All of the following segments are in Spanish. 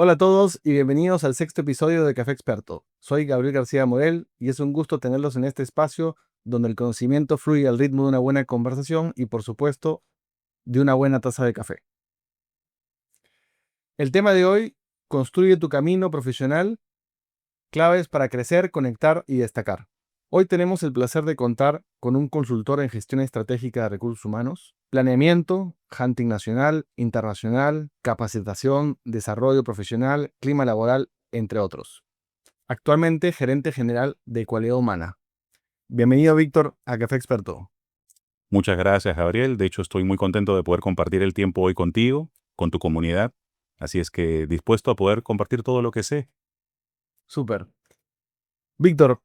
Hola a todos y bienvenidos al sexto episodio de Café Experto. Soy Gabriel García Morel y es un gusto tenerlos en este espacio donde el conocimiento fluye al ritmo de una buena conversación y, por supuesto, de una buena taza de café. El tema de hoy: construye tu camino profesional, claves para crecer, conectar y destacar. Hoy tenemos el placer de contar con un consultor en gestión estratégica de recursos humanos, planeamiento, hunting nacional, internacional, capacitación, desarrollo profesional, clima laboral, entre otros. Actualmente gerente general de Cualidad Humana. Bienvenido, Víctor, a Café Experto. Muchas gracias, Gabriel. De hecho, estoy muy contento de poder compartir el tiempo hoy contigo, con tu comunidad. Así es que dispuesto a poder compartir todo lo que sé. Súper. Víctor,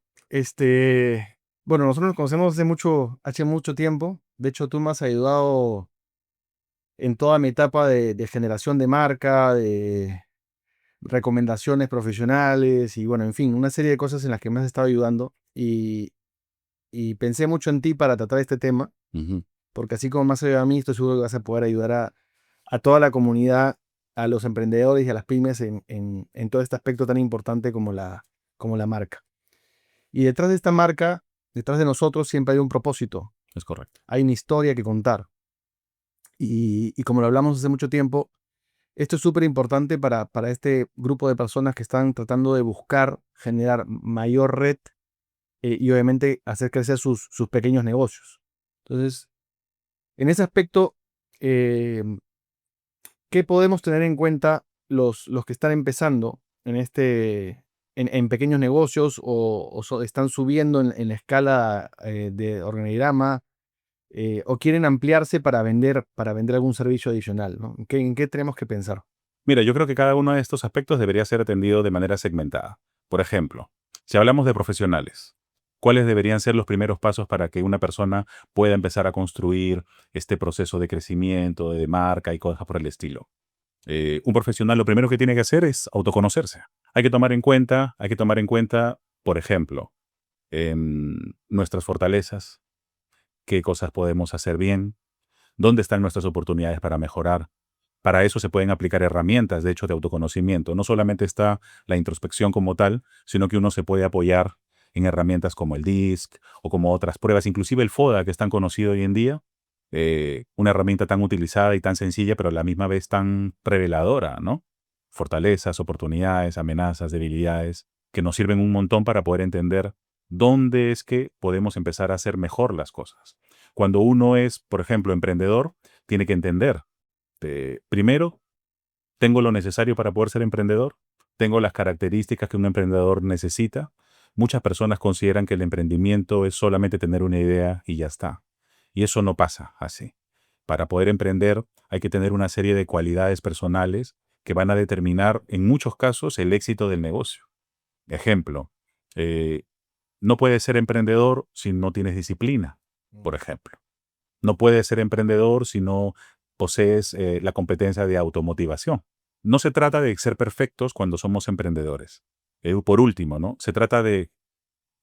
bueno, nosotros nos conocemos hace mucho tiempo. De hecho, tú me has ayudado en toda mi etapa de generación de marca, de recomendaciones profesionales y bueno, en fin, una serie de cosas en las que me has estado ayudando y pensé mucho en ti para tratar este tema, Ujú. porque así como me has ayudado a mí, estoy seguro que vas a poder ayudar a toda la comunidad, a los emprendedores y a las pymes en todo este aspecto tan importante como la marca. Y detrás de esta marca, detrás de nosotros, siempre hay un propósito, Es correcto. hay una historia que contar. Y como lo hablamos hace mucho tiempo, esto es súper importante para este grupo de personas que están tratando de buscar generar mayor red y obviamente hacer crecer sus pequeños negocios. Entonces, en ese aspecto, eh, ¿qué podemos tener en cuenta los que están empezando en pequeños negocios o están subiendo en la escala de organigrama o quieren ampliarse para vender algún servicio adicional, ¿no? ¿En qué tenemos que pensar? Mira, yo creo que cada uno de estos aspectos debería ser atendido de manera segmentada. Por ejemplo, si hablamos de profesionales, ¿cuáles deberían ser los primeros pasos para que una persona pueda empezar a construir este proceso de crecimiento, de marca y cosas por el estilo? Un profesional lo primero que tiene que hacer es autoconocerse. Hay que tomar en cuenta, por ejemplo, nuestras fortalezas, qué cosas podemos hacer bien, dónde están nuestras oportunidades para mejorar. Para eso se pueden aplicar herramientas, de hecho, de autoconocimiento. No solamente está la introspección como tal, sino que uno se puede apoyar en herramientas como el DISC o como otras pruebas, inclusive el FODA, que es tan conocido hoy en día, una herramienta tan utilizada y tan sencilla, pero a la misma vez tan reveladora, ¿no? Fortalezas, oportunidades, amenazas, debilidades, que nos sirven un montón para poder entender dónde es que podemos empezar a hacer mejor las cosas. Cuando uno es, por ejemplo, emprendedor, tiene que entender, primero, ¿tengo lo necesario para poder ser emprendedor? ¿Tengo las características que un emprendedor necesita? Muchas personas consideran que el emprendimiento es solamente tener una idea y ya está. Y eso no pasa así. Para poder emprender hay que tener una serie de cualidades personales que van a determinar en muchos casos el éxito del negocio. Ejemplo, eh, no puedes ser emprendedor si no tienes disciplina, por ejemplo. No puedes ser emprendedor si no posees la competencia de automotivación. No se trata de ser perfectos cuando somos emprendedores. Por último, ¿no? Se trata de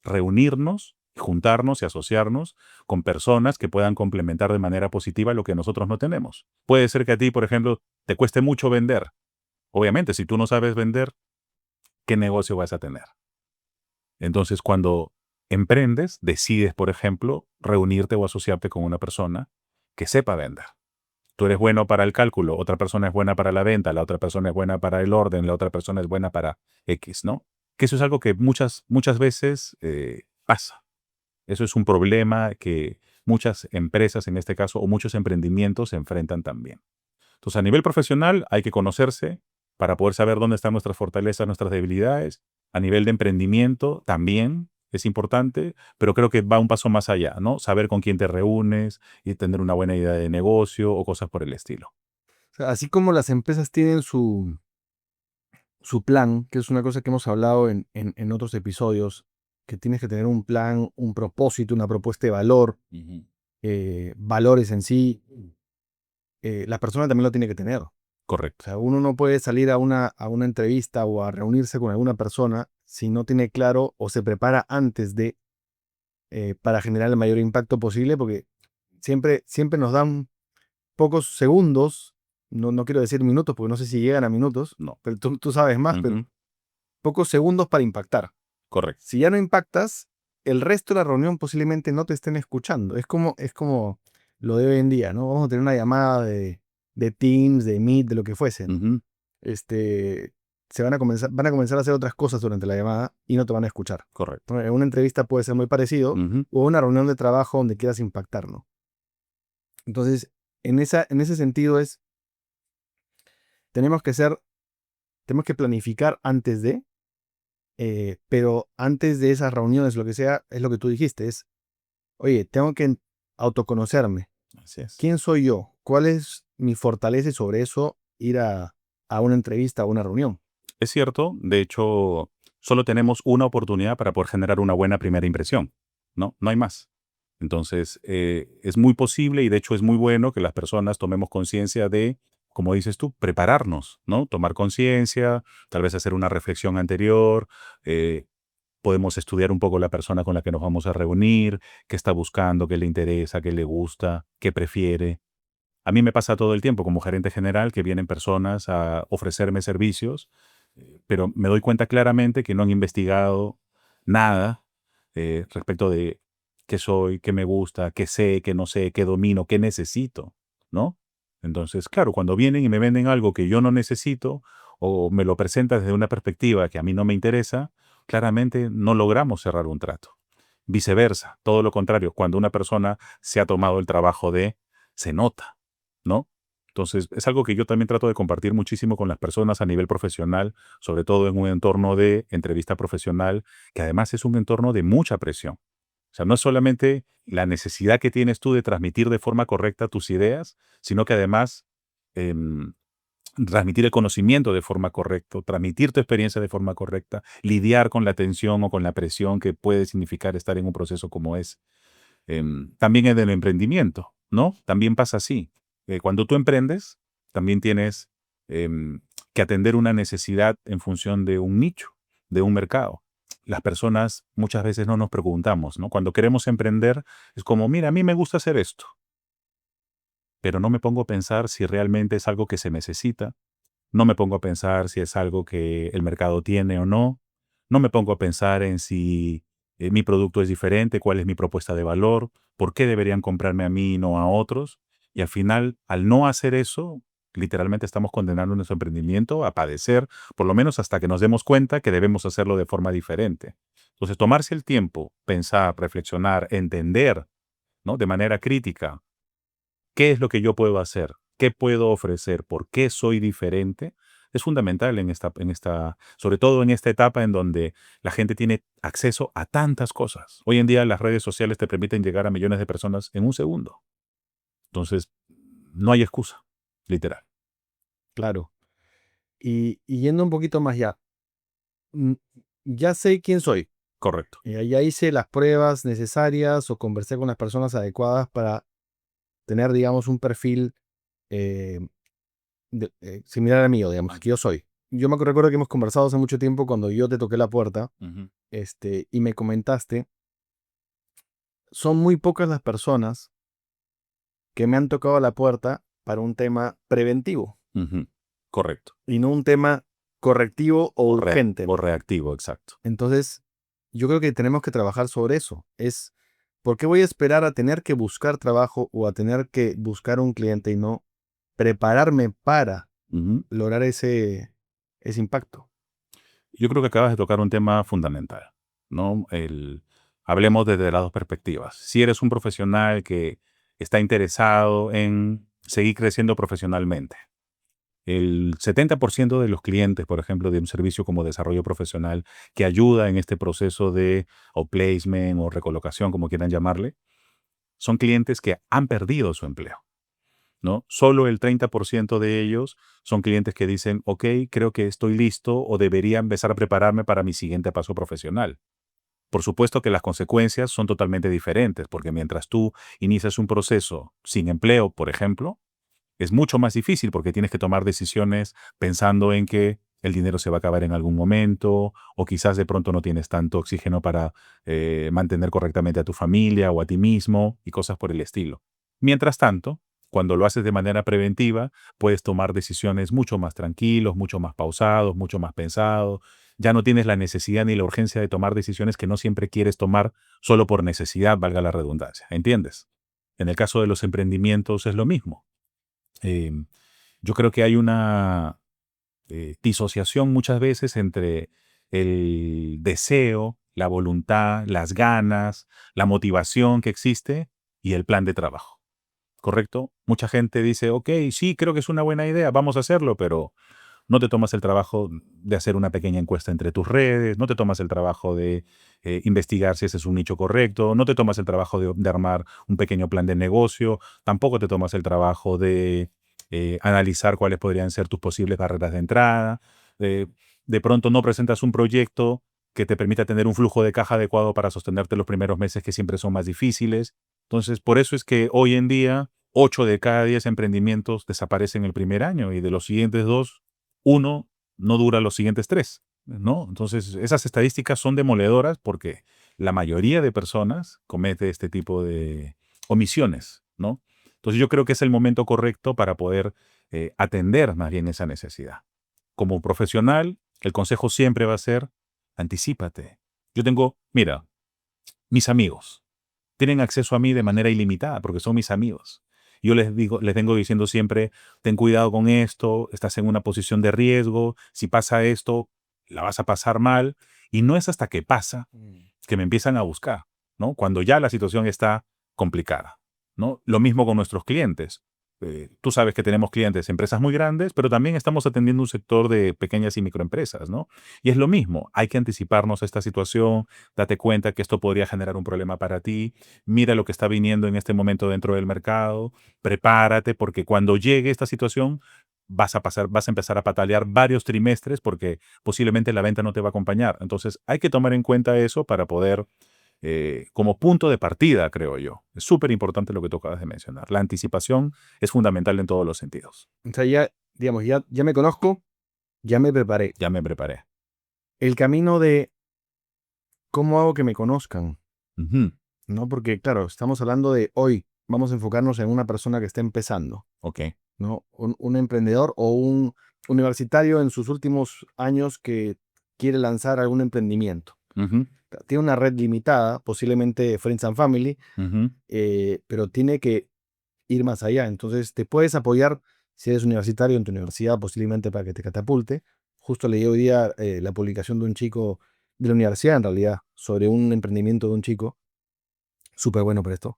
reunirnos, juntarnos y asociarnos con personas que puedan complementar de manera positiva lo que nosotros no tenemos. Puede ser que a ti, por ejemplo, te cueste mucho vender. Obviamente, si tú no sabes vender, ¿qué negocio vas a tener? Entonces, cuando emprendes, decides, por ejemplo, reunirte o asociarte con una persona que sepa vender. Tú eres bueno para el cálculo, otra persona es buena para la venta, la otra persona es buena para el orden, la otra persona es buena para X, ¿no? Que eso es algo que muchas veces pasa. Eso es un problema que muchas empresas, en este caso, o muchos emprendimientos se enfrentan también. Entonces, a nivel profesional hay que conocerse para poder saber dónde están nuestras fortalezas, nuestras debilidades. A nivel de emprendimiento también es importante, pero creo que va un paso más allá, ¿no? Saber con quién te reúnes y tener una buena idea de negocio o cosas por el estilo. O sea, así como las empresas tienen su plan, que es una cosa que hemos hablado en otros episodios, que tienes que tener un plan, un propósito, una propuesta de valor, Ujú. valores en sí, la persona también lo tiene que tener. O Correcto. sea, uno no puede salir a una entrevista o a reunirse con alguna persona si no tiene claro o se prepara antes para generar el mayor impacto posible, porque siempre nos dan pocos segundos no quiero decir minutos porque no sé si llegan a minutos, No. pero tú sabes más, pero Ujú. pocos segundos para impactar. Correcto. Si ya no impactas, el resto de la reunión posiblemente no te estén escuchando. Es como lo de hoy en día, ¿no? Vamos a tener una llamada de Teams, de Meet, de lo que fuese, ¿no? Ujú. Van a comenzar a hacer otras cosas durante la llamada y no te van a escuchar. Correcto. ¿No? En una entrevista puede ser muy parecido, Ujú. o una reunión de trabajo donde quieras impactar, ¿no? Entonces, en ese sentido tenemos que planificar antes pero antes de esas reuniones, lo que sea, es lo que tú dijiste, oye, tengo que autoconocerme. Así es. ¿Quién soy yo? ¿Cuál es mi fortaleza y sobre eso ir a una entrevista, a una reunión? Es cierto, de hecho, solo tenemos una oportunidad para poder generar una buena primera impresión, ¿no? No hay más. Entonces, es muy posible y de hecho es muy bueno que las personas tomemos conciencia de, como dices tú, prepararnos, ¿no? Tomar conciencia, tal vez hacer una reflexión anterior, podemos estudiar un poco la persona con la que nos vamos a reunir, qué está buscando, qué le interesa, qué le gusta, qué prefiere. A mí me pasa todo el tiempo como gerente general que vienen personas a ofrecerme servicios, pero me doy cuenta claramente que no han investigado nada respecto de qué soy, qué me gusta, qué sé, qué no sé, qué domino, qué necesito, ¿no? Entonces, claro, cuando vienen y me venden algo que yo no necesito o me lo presentan desde una perspectiva que a mí no me interesa, claramente no logramos cerrar un trato. Viceversa, todo lo contrario, cuando una persona se ha tomado el trabajo se nota, ¿no? Entonces, es algo que yo también trato de compartir muchísimo con las personas a nivel profesional, sobre todo en un entorno de entrevista profesional, que además es un entorno de mucha presión. O sea, no es solamente la necesidad que tienes tú de transmitir de forma correcta tus ideas, sino que además em, transmitir el conocimiento de forma correcta, transmitir tu experiencia de forma correcta, lidiar con la tensión o con la presión que puede significar estar en un proceso como es. También en el emprendimiento, ¿no? También pasa así. Cuando tú emprendes, también tienes em, que atender una necesidad en función de un nicho, de un mercado. Las personas muchas veces no nos preguntamos, ¿no? Cuando queremos emprender, es como, mira, a mí me gusta hacer esto, pero no me pongo a pensar si realmente es algo que se necesita, no me pongo a pensar si es algo que el mercado tiene o no. No me pongo a pensar en si mi producto es diferente, cuál es mi propuesta de valor, por qué deberían comprarme a mí y no a otros. Y al final, al no hacer eso, literalmente estamos condenando nuestro emprendimiento a padecer, por lo menos hasta que nos demos cuenta que debemos hacerlo de forma diferente. Entonces, tomarse el tiempo, pensar, reflexionar, entender, ¿no? De manera crítica qué es lo que yo puedo hacer, qué puedo ofrecer, por qué soy diferente, es fundamental sobre todo en esta etapa en donde la gente tiene acceso a tantas cosas. Hoy en día las redes sociales te permiten llegar a millones de personas en un segundo. Entonces, no hay excusa, literal. Claro. Y yendo un poquito más ya, mm, ya sé quién soy. Correcto. Ya hice las pruebas necesarias o conversé con las personas adecuadas para tener, digamos, un perfil eh, similar al mío, digamos, que yo soy. Yo recuerdo que hemos conversado hace mucho tiempo cuando yo te toqué la puerta, Ujú. y me comentaste, son muy pocas las personas que me han tocado la puerta para un tema preventivo Ujú. Correcto. y no un tema correctivo o urgente, O ¿no? reactivo, exacto. Entonces, yo creo que tenemos que trabajar sobre eso. ¿Por qué voy a esperar a tener que buscar trabajo o a tener que buscar un cliente y no prepararme para Ujú. lograr ese impacto? Yo creo que acabas de tocar un tema fundamental, ¿no? Hablemos desde las dos perspectivas. Si eres un profesional que está interesado en seguir creciendo profesionalmente, el 70% de los clientes, por ejemplo, de un servicio como desarrollo profesional que ayuda en este proceso de o placement o recolocación, como quieran llamarle, son clientes que han perdido su empleo, ¿no? Solo el 30% de ellos son clientes que dicen, ok, creo que estoy listo o debería empezar a prepararme para mi siguiente paso profesional. Por supuesto que las consecuencias son totalmente diferentes, porque mientras tú inicias un proceso sin empleo, por ejemplo, es mucho más difícil porque tienes que tomar decisiones pensando en que el dinero se va a acabar en algún momento o quizás de pronto no tienes tanto oxígeno para mantener correctamente a tu familia o a ti mismo y cosas por el estilo. Mientras tanto, Cuando lo haces de manera preventiva, puedes tomar decisiones mucho más tranquilos, mucho más pausados, mucho más pensados. Ya no tienes la necesidad ni la urgencia de tomar decisiones que no siempre quieres tomar solo por necesidad, valga la redundancia. ¿Entiendes? En el caso de los emprendimientos es lo mismo. Eh, yo creo que hay una disociación muchas veces entre el deseo, la voluntad, las ganas, la motivación que existe y el plan de trabajo. ¿Correcto? Mucha gente dice, ok, sí, creo que es una buena idea, vamos a hacerlo, pero no te tomas el trabajo de hacer una pequeña encuesta entre tus redes, no te tomas el trabajo de investigar si ese es un nicho correcto, no te tomas el trabajo de armar un pequeño plan de negocio, tampoco te tomas el trabajo de analizar cuáles podrían ser tus posibles barreras de entrada. eh, de pronto no presentas un proyecto que te permita tener un flujo de caja adecuado para sostenerte los primeros meses que siempre son más difíciles. Entonces, por eso es que hoy en día 8 de cada 10 emprendimientos desaparecen el primer año y de los siguientes 2, uno no dura los siguientes 3, ¿no? Entonces, esas estadísticas son demoledoras porque la mayoría de personas comete este tipo de omisiones, ¿no? Entonces, yo creo que es el momento correcto para poder atender más bien esa necesidad. Como profesional, el consejo siempre va a ser, anticípate. Yo tengo, mira, mis amigos tienen acceso a mí de manera ilimitada porque son mis amigos. Yo les digo, les vengo diciendo siempre, ten cuidado con esto, estás en una posición de riesgo, si pasa esto, la vas a pasar mal. Y no es hasta que pasa que me empiezan a buscar, ¿no? Cuando ya la situación está complicada, ¿no? Lo mismo con nuestros clientes. Tú sabes que tenemos clientes, empresas muy grandes, pero también estamos atendiendo un sector de pequeñas y microempresas, ¿no? Y es lo mismo, hay que anticiparnos a esta situación, date cuenta que esto podría generar un problema para ti, mira lo que está viniendo en este momento dentro del mercado, prepárate porque cuando llegue esta situación vas a empezar a patalear varios trimestres porque posiblemente la venta no te va a acompañar. Entonces hay que tomar en cuenta eso para poder, como punto de partida, creo yo. Es súper importante lo que tú acabas de mencionar. La anticipación es fundamental en todos los sentidos. O sea, ya, digamos, ya me conozco, ya me preparé. Ya me preparé. El camino de cómo hago que me conozcan, Ujú. ¿no? Porque, claro, estamos hablando de hoy, vamos a enfocarnos en una persona que está empezando, Ok. ¿no? Un emprendedor o un universitario en sus últimos años que quiere lanzar algún emprendimiento. Ujú, Tiene una red limitada, posiblemente Friends and Family, ujú. pero tiene que ir más allá. Entonces, te puedes apoyar si eres universitario en tu universidad, posiblemente para que te catapulte. Justo leí hoy día la publicación de un chico de la universidad, en realidad, sobre un emprendimiento de un chico, súper bueno para esto,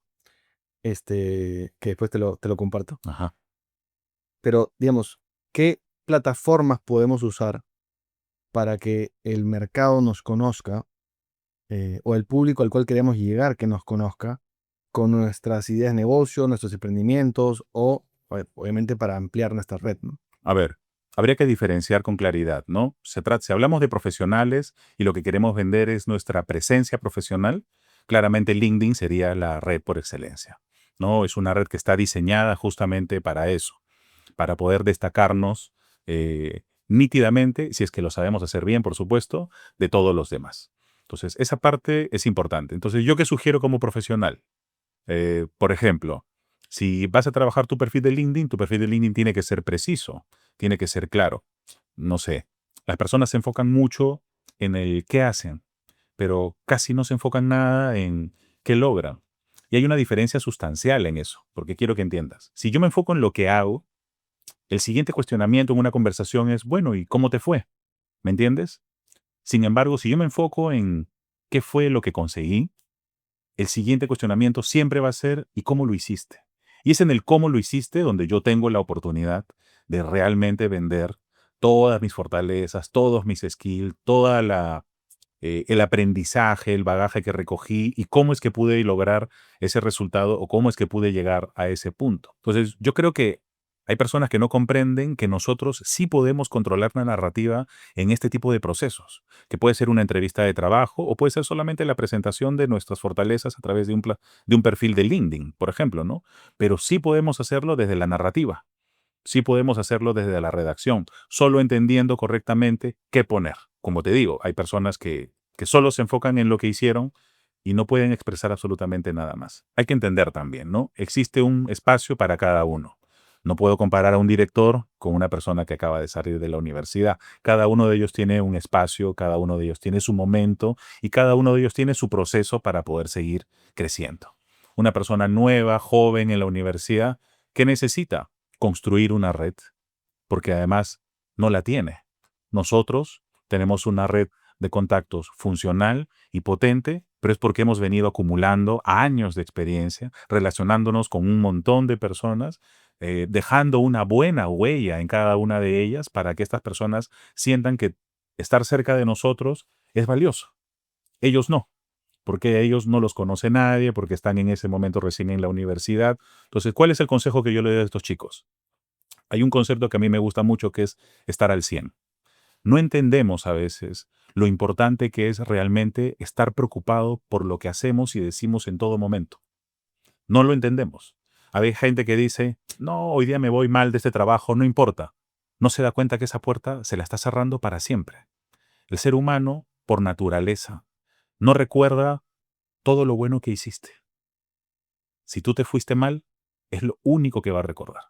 que después te lo comparto. Ajá. Pero, digamos, ¿qué plataformas podemos usar para que el mercado nos conozca o el público al cual queremos llegar que nos conozca con nuestras ideas de negocio, nuestros emprendimientos o, obviamente, para ampliar nuestra red, ¿no? A ver, habría que diferenciar con claridad, ¿no? Si hablamos de profesionales y lo que queremos vender es nuestra presencia profesional, claramente LinkedIn sería la red por excelencia, ¿no? Es una red que está diseñada justamente para eso, para poder destacarnos nítidamente, si es que lo sabemos hacer bien, por supuesto, de todos los demás. Entonces, esa parte es importante. Entonces, ¿yo qué sugiero como profesional? Por ejemplo, si vas a trabajar tu perfil de LinkedIn tiene que ser preciso, tiene que ser claro. No sé, las personas se enfocan mucho en el qué hacen, pero casi no se enfocan nada en qué logran. Y hay una diferencia sustancial en eso, porque quiero que entiendas. Si yo me enfoco en lo que hago, el siguiente cuestionamiento en una conversación es, bueno, ¿y cómo te fue? ¿Me entiendes? Sin embargo, si yo me enfoco en qué fue lo que conseguí, el siguiente cuestionamiento siempre va a ser ¿y cómo lo hiciste? Y es en el cómo lo hiciste donde yo tengo la oportunidad de realmente vender todas mis fortalezas, todos mis skills, el aprendizaje, el bagaje que recogí y cómo es que pude lograr ese resultado o cómo es que pude llegar a ese punto. Entonces, yo creo que hay personas que no comprenden que nosotros sí podemos controlar la narrativa en este tipo de procesos, que puede ser una entrevista de trabajo o puede ser solamente la presentación de nuestras fortalezas a través de un perfil de LinkedIn, por ejemplo, ¿no? Pero sí podemos hacerlo desde la narrativa, sí podemos hacerlo desde la redacción, solo entendiendo correctamente qué poner. Como te digo, hay personas que solo se enfocan en lo que hicieron y no pueden expresar absolutamente nada más. Hay que entender también, ¿no? Existe un espacio para cada uno. No puedo comparar a un director con una persona que acaba de salir de la universidad. Cada uno de ellos tiene un espacio, cada uno de ellos tiene su momento y cada uno de ellos tiene su proceso para poder seguir creciendo. Una persona nueva, joven en la universidad, ¿qué necesita? Construir una red, porque además no la tiene. Nosotros tenemos una red de contactos funcional y potente, pero es porque hemos venido acumulando años de experiencia, relacionándonos con un montón de personas, dejando una buena huella en cada una de ellas para que estas personas sientan que estar cerca de nosotros es valioso. Ellos no, porque ellos no los conoce nadie, porque están en ese momento recién en la universidad. Entonces, ¿cuál es el consejo que yo le doy a estos chicos? Hay un concepto que a mí me gusta mucho que es estar al 100. No entendemos a veces lo importante que es realmente estar preocupado por lo que hacemos y decimos en todo momento. No lo entendemos. Hay gente que dice, no, hoy día me voy mal de este trabajo, no importa. No se da cuenta que esa puerta se la está cerrando para siempre. El ser humano, por naturaleza, no recuerda todo lo bueno que hiciste. Si tú te fuiste mal, es lo único que va a recordar.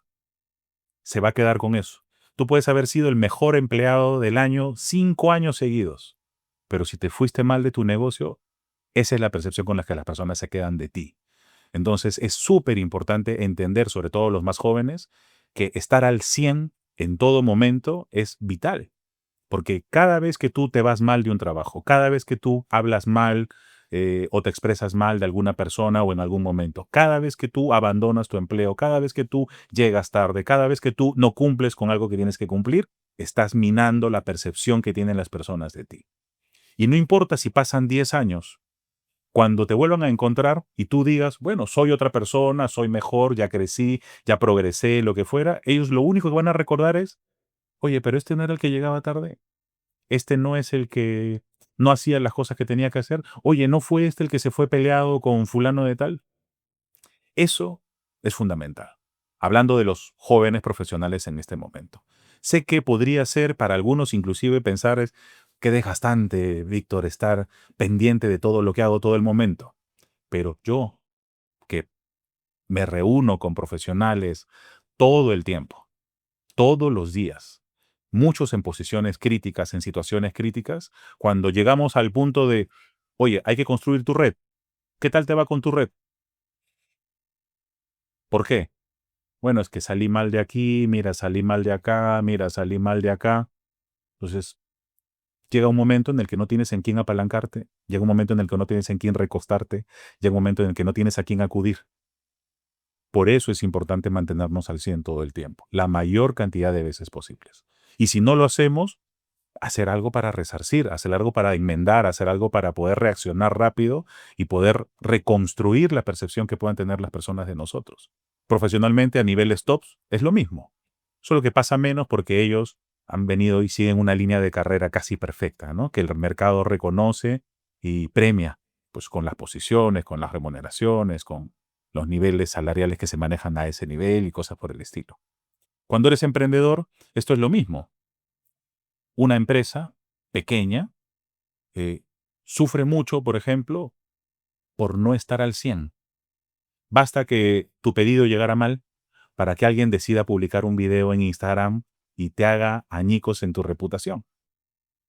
Se va a quedar con eso. Tú puedes haber sido el mejor empleado del año 5 años seguidos, pero si te fuiste mal de tu negocio, esa es la percepción con la que las personas se quedan de ti. Entonces es súper importante entender, sobre todo los más jóvenes, que estar al 100 en todo momento es vital. Porque cada vez que tú te vas mal de un trabajo, cada vez que tú hablas mal o te expresas mal de alguna persona o en algún momento, cada vez que tú abandonas tu empleo, cada vez que tú llegas tarde, cada vez que tú no cumples con algo que tienes que cumplir, estás minando la percepción que tienen las personas de ti. Y no importa si pasan 10 años, cuando te vuelvan a encontrar y tú digas, bueno, soy otra persona, soy mejor, ya crecí, ya progresé, lo que fuera, ellos lo único que van a recordar es, oye, pero este no era el que llegaba tarde. Este no es el que no hacía las cosas que tenía que hacer. Oye, ¿no fue este el que se fue peleado con fulano de tal? Eso es fundamental. Hablando de los jóvenes profesionales en este momento. Sé que podría ser para algunos inclusive pensar es que desgastante, Víctor, estar pendiente de todo lo que hago todo el momento. Pero yo, que me reúno con profesionales todo el tiempo, todos los días, muchos en posiciones críticas, en situaciones críticas, cuando llegamos al punto de, oye, hay que construir tu red. ¿Qué tal te va con tu red? ¿Por qué? Bueno, es que salí mal de aquí, mira, salí mal de acá, mira, salí mal de acá. Entonces, llega un momento en el que no tienes en quién apalancarte, llega un momento en el que no tienes en quién recostarte, llega un momento en el que no tienes a quién acudir. Por eso es importante mantenernos al 100 todo el tiempo, la mayor cantidad de veces posibles. Y si no lo hacemos, hacer algo para resarcir, hacer algo para enmendar, hacer algo para poder reaccionar rápido y poder reconstruir la percepción que puedan tener las personas de nosotros. Profesionalmente, a nivel stops, es lo mismo. Solo que pasa menos porque ellos han venido y siguen una línea de carrera casi perfecta, ¿no? Que el mercado reconoce y premia, pues con las posiciones, con las remuneraciones, con los niveles salariales que se manejan a ese nivel y cosas por el estilo. Cuando eres emprendedor, esto es lo mismo. Una empresa pequeña eh, sufre mucho, por ejemplo, por no estar al 100. Basta que tu pedido llegara mal para que alguien decida publicar un video en Instagram y te haga añicos en tu reputación,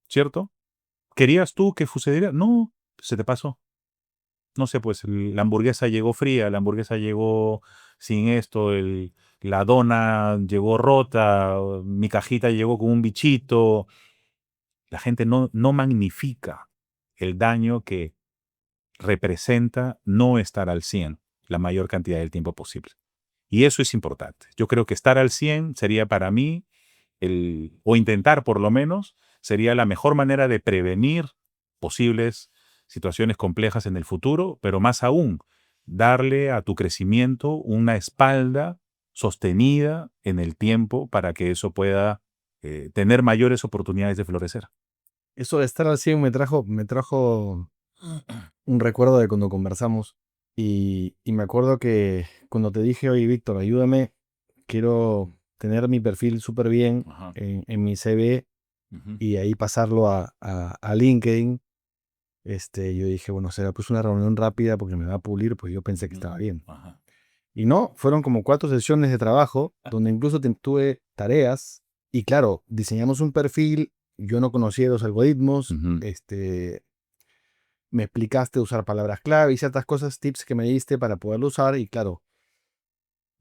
¿cierto? ¿Querías tú que sucediera? No, se te pasó. No sé, pues la hamburguesa llegó fría, la hamburguesa llegó sin esto, la dona llegó rota, mi cajita llegó con un bichito. La gente no magnifica el daño que representa no estar al 100 la mayor cantidad del tiempo posible. Y eso es importante. Yo creo que estar al 100 sería para mí, o intentar por lo menos, sería la mejor manera de prevenir posibles situaciones complejas en el futuro, pero más aún, darle a tu crecimiento una espalda sostenida en el tiempo para que eso pueda tener mayores oportunidades de florecer. Eso de estar al 100 me trajo un recuerdo de cuando conversamos y me acuerdo que cuando te dije, oye, Víctor, ayúdame, quiero tener mi perfil súper bien Ajá. en mi CV Ujú. y ahí pasarlo a LinkedIn. Yo dije, bueno, será pues una reunión rápida porque me va a pulir, pues yo pensé que estaba bien. Ajá. Y no, fueron como 4 sesiones de trabajo, donde incluso tuve tareas, y claro, diseñamos un perfil, yo no conocía los algoritmos, Ujú. me explicaste usar palabras clave y ciertas cosas, tips que me diste para poderlo usar, y claro,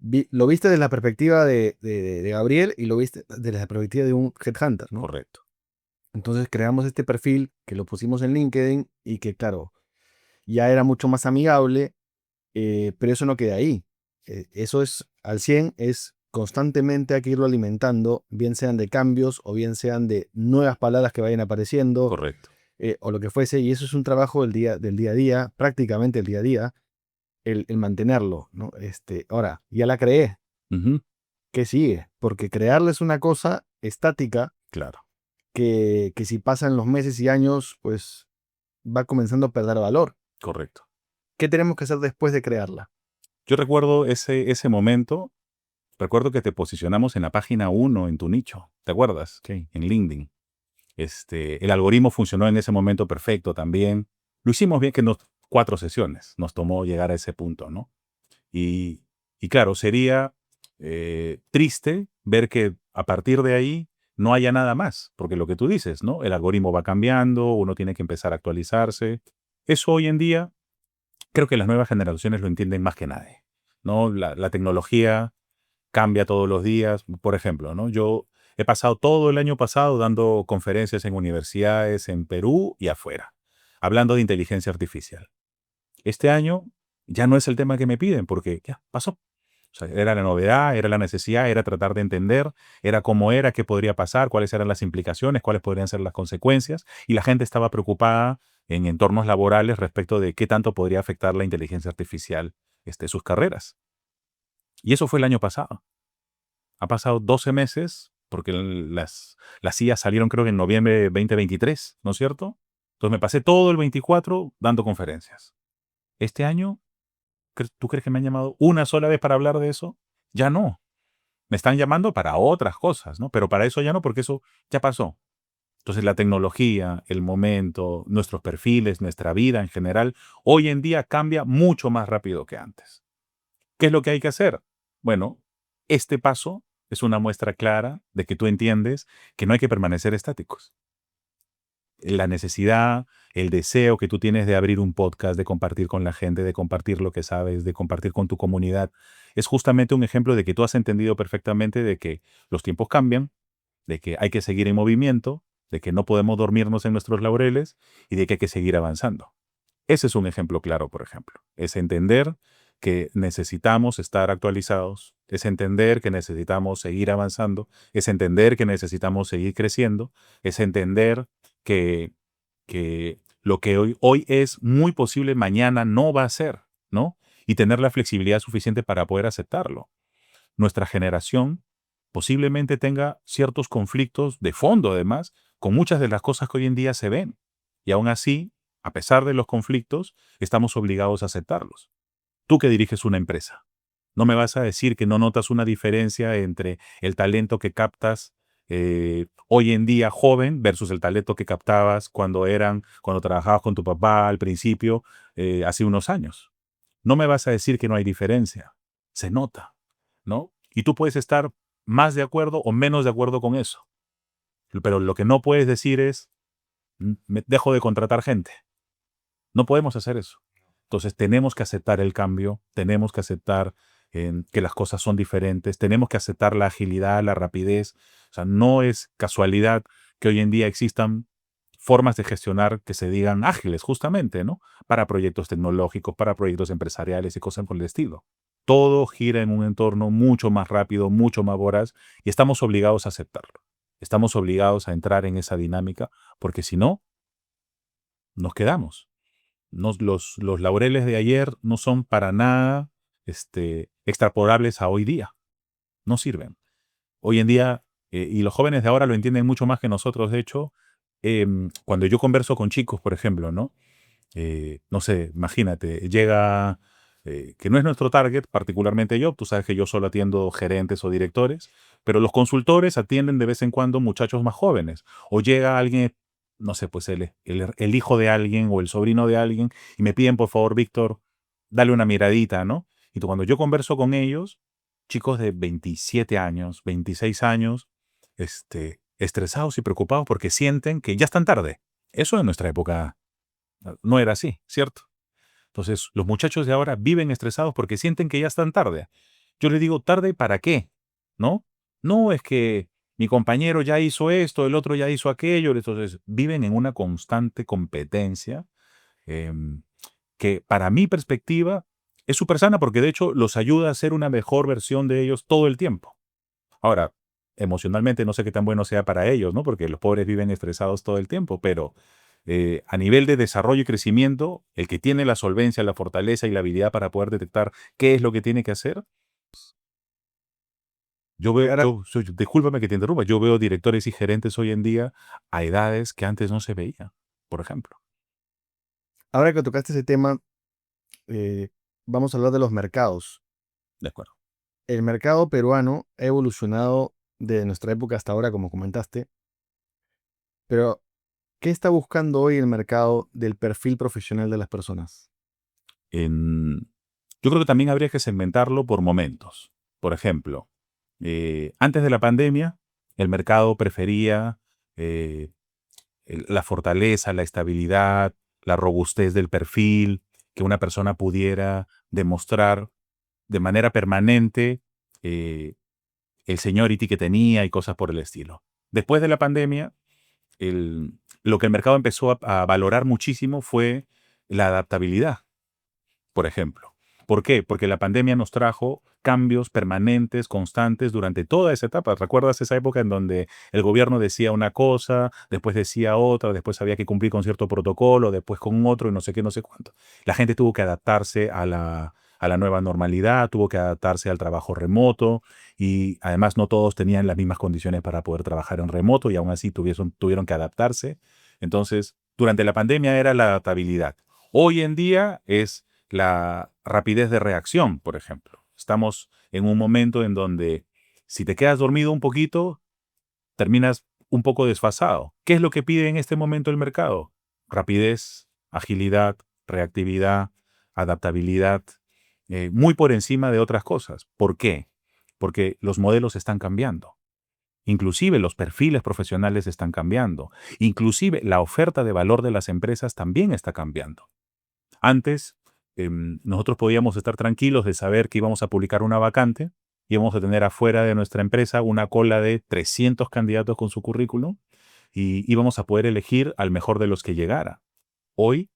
lo viste desde la perspectiva de Gabriel y lo viste desde la perspectiva de un headhunter, ¿no? Correcto. Entonces creamos este perfil que lo pusimos en LinkedIn y que, claro, ya era mucho más amigable, pero eso no queda ahí. Eso es al 100, es constantemente hay que irlo alimentando, bien sean de cambios o bien sean de nuevas palabras que vayan apareciendo, Correcto. o lo que fuese, y eso es un trabajo del día a día, prácticamente el día a día, el mantenerlo, ¿no? Ahora, ya la creé, Ujú. ¿qué sigue? Porque crearla es una cosa estática Claro. que si pasan los meses y años, pues va comenzando a perder valor. Correcto. ¿Qué tenemos que hacer después de crearla? Yo recuerdo ese momento, recuerdo que te posicionamos en la página 1 en tu nicho, ¿te acuerdas? Sí. En LinkedIn. El algoritmo funcionó en ese momento perfecto también. Lo hicimos bien, que 4 sesiones nos tomó llegar a ese punto, ¿no? Y, y claro, sería triste ver que a partir de ahí no haya nada más, porque lo que tú dices, ¿no? El algoritmo va cambiando, uno tiene que empezar a actualizarse. Eso hoy en día, creo que las nuevas generaciones lo entienden más que nadie, ¿no? La tecnología cambia todos los días. Por ejemplo, ¿no? Yo he pasado todo el año pasado dando conferencias en universidades en Perú y afuera, hablando de inteligencia artificial. Este año ya no es el tema que me piden porque ya pasó. O sea, era la novedad, era la necesidad, era tratar de entender, era cómo era, qué podría pasar, cuáles eran las implicaciones, cuáles podrían ser las consecuencias. Y la gente estaba preocupada en entornos laborales respecto de qué tanto podría afectar la inteligencia artificial sus carreras. Y eso fue el año pasado. Ha pasado 12 meses, porque las IAs salieron creo que en noviembre de 2023, ¿no es cierto? Entonces me pasé todo el 24 dando conferencias. Este año, ¿tú crees que me han llamado una sola vez para hablar de eso? Ya no. Me están llamando para otras cosas, ¿no? Pero para eso ya no, porque eso ya pasó. Entonces la tecnología, el momento, nuestros perfiles, nuestra vida en general, hoy en día cambia mucho más rápido que antes. ¿Qué es lo que hay que hacer? Bueno, este paso es una muestra clara de que tú entiendes que no hay que permanecer estáticos. La necesidad, el deseo que tú tienes de abrir un podcast, de compartir con la gente, de compartir lo que sabes, de compartir con tu comunidad, es justamente un ejemplo de que tú has entendido perfectamente de que los tiempos cambian, de que hay que seguir en movimiento, de que no podemos dormirnos en nuestros laureles y de que hay que seguir avanzando. Ese es un ejemplo claro, por ejemplo. Es entender que necesitamos estar actualizados, es entender que necesitamos seguir avanzando, es entender que necesitamos seguir creciendo, es entender que, que lo que hoy es muy posible, mañana no va a ser, ¿no? Y tener la flexibilidad suficiente para poder aceptarlo. Nuestra generación posiblemente tenga ciertos conflictos de fondo, además, con muchas de las cosas que hoy en día se ven. Y aún así, a pesar de los conflictos, estamos obligados a aceptarlos. Tú que diriges una empresa, no me vas a decir que no notas una diferencia entre el talento que captas hoy en día joven versus el talento que captabas cuando trabajabas con tu papá al principio, hace unos años. No me vas a decir que no hay diferencia. Se nota, ¿no? Y tú puedes estar más de acuerdo o menos de acuerdo con eso. Pero lo que no puedes decir es, Me dejo de contratar gente". No podemos hacer eso. Entonces tenemos que aceptar el cambio, tenemos que aceptar que las cosas son diferentes, tenemos que aceptar la agilidad, la rapidez. O sea, no es casualidad que hoy en día existan formas de gestionar que se digan ágiles, justamente, ¿no? Para proyectos tecnológicos, para proyectos empresariales y cosas por el estilo. Todo gira en un entorno mucho más rápido, mucho más voraz, y estamos obligados a aceptarlo. Estamos obligados a entrar en esa dinámica, porque si no, nos quedamos. Los laureles de ayer no son para nada extrapolables a hoy día. No sirven. Hoy en día, y los jóvenes de ahora lo entienden mucho más que nosotros, de hecho, cuando yo converso con chicos, por ejemplo, ¿no? No sé, imagínate, llega, que no es nuestro target, particularmente yo, tú sabes que yo solo atiendo gerentes o directores, pero los consultores atienden de vez en cuando muchachos más jóvenes, o llega alguien no sé, pues el hijo de alguien o el sobrino de alguien y me piden, por favor, Víctor, dale una miradita, ¿no? Y cuando yo converso con ellos, chicos de 27 años, 26 años, estresados y preocupados porque sienten que ya están tarde. Eso en nuestra época no era así, ¿cierto? Entonces, los muchachos de ahora viven estresados porque sienten que ya están tarde. Yo les digo, ¿tarde para qué? ¿No? No es que mi compañero ya hizo esto, el otro ya hizo aquello. Entonces, viven en una constante competencia em, que para mi perspectiva es súper sana porque de hecho los ayuda a ser una mejor versión de ellos todo el tiempo. Ahora, emocionalmente no sé qué tan bueno sea para ellos, ¿no? Porque los pobres viven estresados todo el tiempo, pero a nivel de desarrollo y crecimiento, el que tiene la solvencia, la fortaleza y la habilidad para poder detectar qué es lo que tiene que hacer, yo veo, Ahora, discúlpame que te interrumpa, yo veo directores y gerentes hoy en día a edades que antes no se veía, por ejemplo. ahora que tocaste ese tema, eh, vamos a hablar de los mercados. De acuerdo. El mercado peruano ha evolucionado de nuestra época hasta ahora, como comentaste, pero ¿qué está buscando hoy el mercado del perfil profesional de las personas? En- yo creo que también habría que segmentarlo por momentos. Por ejemplo, antes de la pandemia, el mercado prefería eh, la fortaleza, la estabilidad, la robustez del perfil, que una persona pudiera demostrar de manera permanente eh, el seniority que tenía y cosas por el estilo. Después de la pandemia, lo que el mercado empezó a valorar muchísimo fue la adaptabilidad, por ejemplo. ¿Por qué? Porque la pandemia nos trajo cambios permanentes, constantes durante toda esa etapa. ¿Recuerdas esa época en donde el gobierno decía una cosa, después decía otra, después había que cumplir con cierto protocolo, después con otro y no sé qué, no sé cuánto? La gente tuvo que adaptarse a la nueva normalidad, tuvo que adaptarse al trabajo remoto y además no todos tenían las mismas condiciones para poder trabajar en remoto y aún así tuvieron que adaptarse. Entonces, durante la pandemia era la adaptabilidad. Hoy en día es la rapidez de reacción, por ejemplo. Estamos en un momento en donde si te quedas dormido un poquito, terminas un poco desfasado. ¿Qué es lo que pide en este momento el mercado? Rapidez, agilidad, reactividad, adaptabilidad, muy por encima de otras cosas. ¿Por qué? Porque los modelos están cambiando. Inclusive los perfiles profesionales están cambiando. Inclusive la oferta de valor de las empresas también está cambiando. Antes, nosotros podíamos estar tranquilos de saber que íbamos a publicar una vacante, íbamos a tener afuera de nuestra empresa una cola de 300 candidatos con su currículum y íbamos a poder elegir al mejor de los que llegara. Hoy,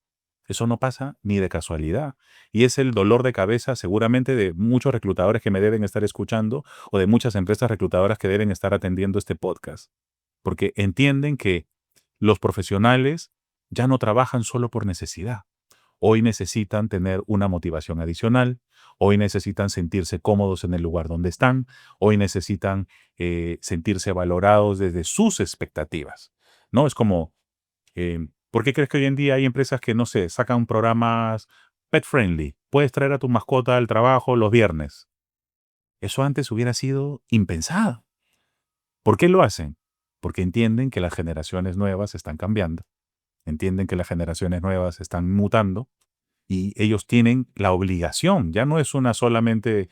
eso no pasa ni de casualidad. Y es el dolor de cabeza seguramente de muchos reclutadores que me deben estar escuchando o de muchas empresas reclutadoras que deben estar atendiendo este podcast. Porque entienden que los profesionales ya no trabajan solo por necesidad. Hoy necesitan tener una motivación adicional, hoy necesitan sentirse cómodos en el lugar donde están, hoy necesitan sentirse valorados desde sus expectativas. ¿No? Es como, ¿por qué crees que hoy en día hay empresas que, no sé, sacan programas pet friendly? Puedes traer a tu mascota al trabajo los viernes. Eso antes hubiera sido impensado. ¿Por qué lo hacen? Porque entienden que las generaciones nuevas están cambiando, entienden que las generaciones nuevas están mutando y ellos tienen la obligación, ya no es solamente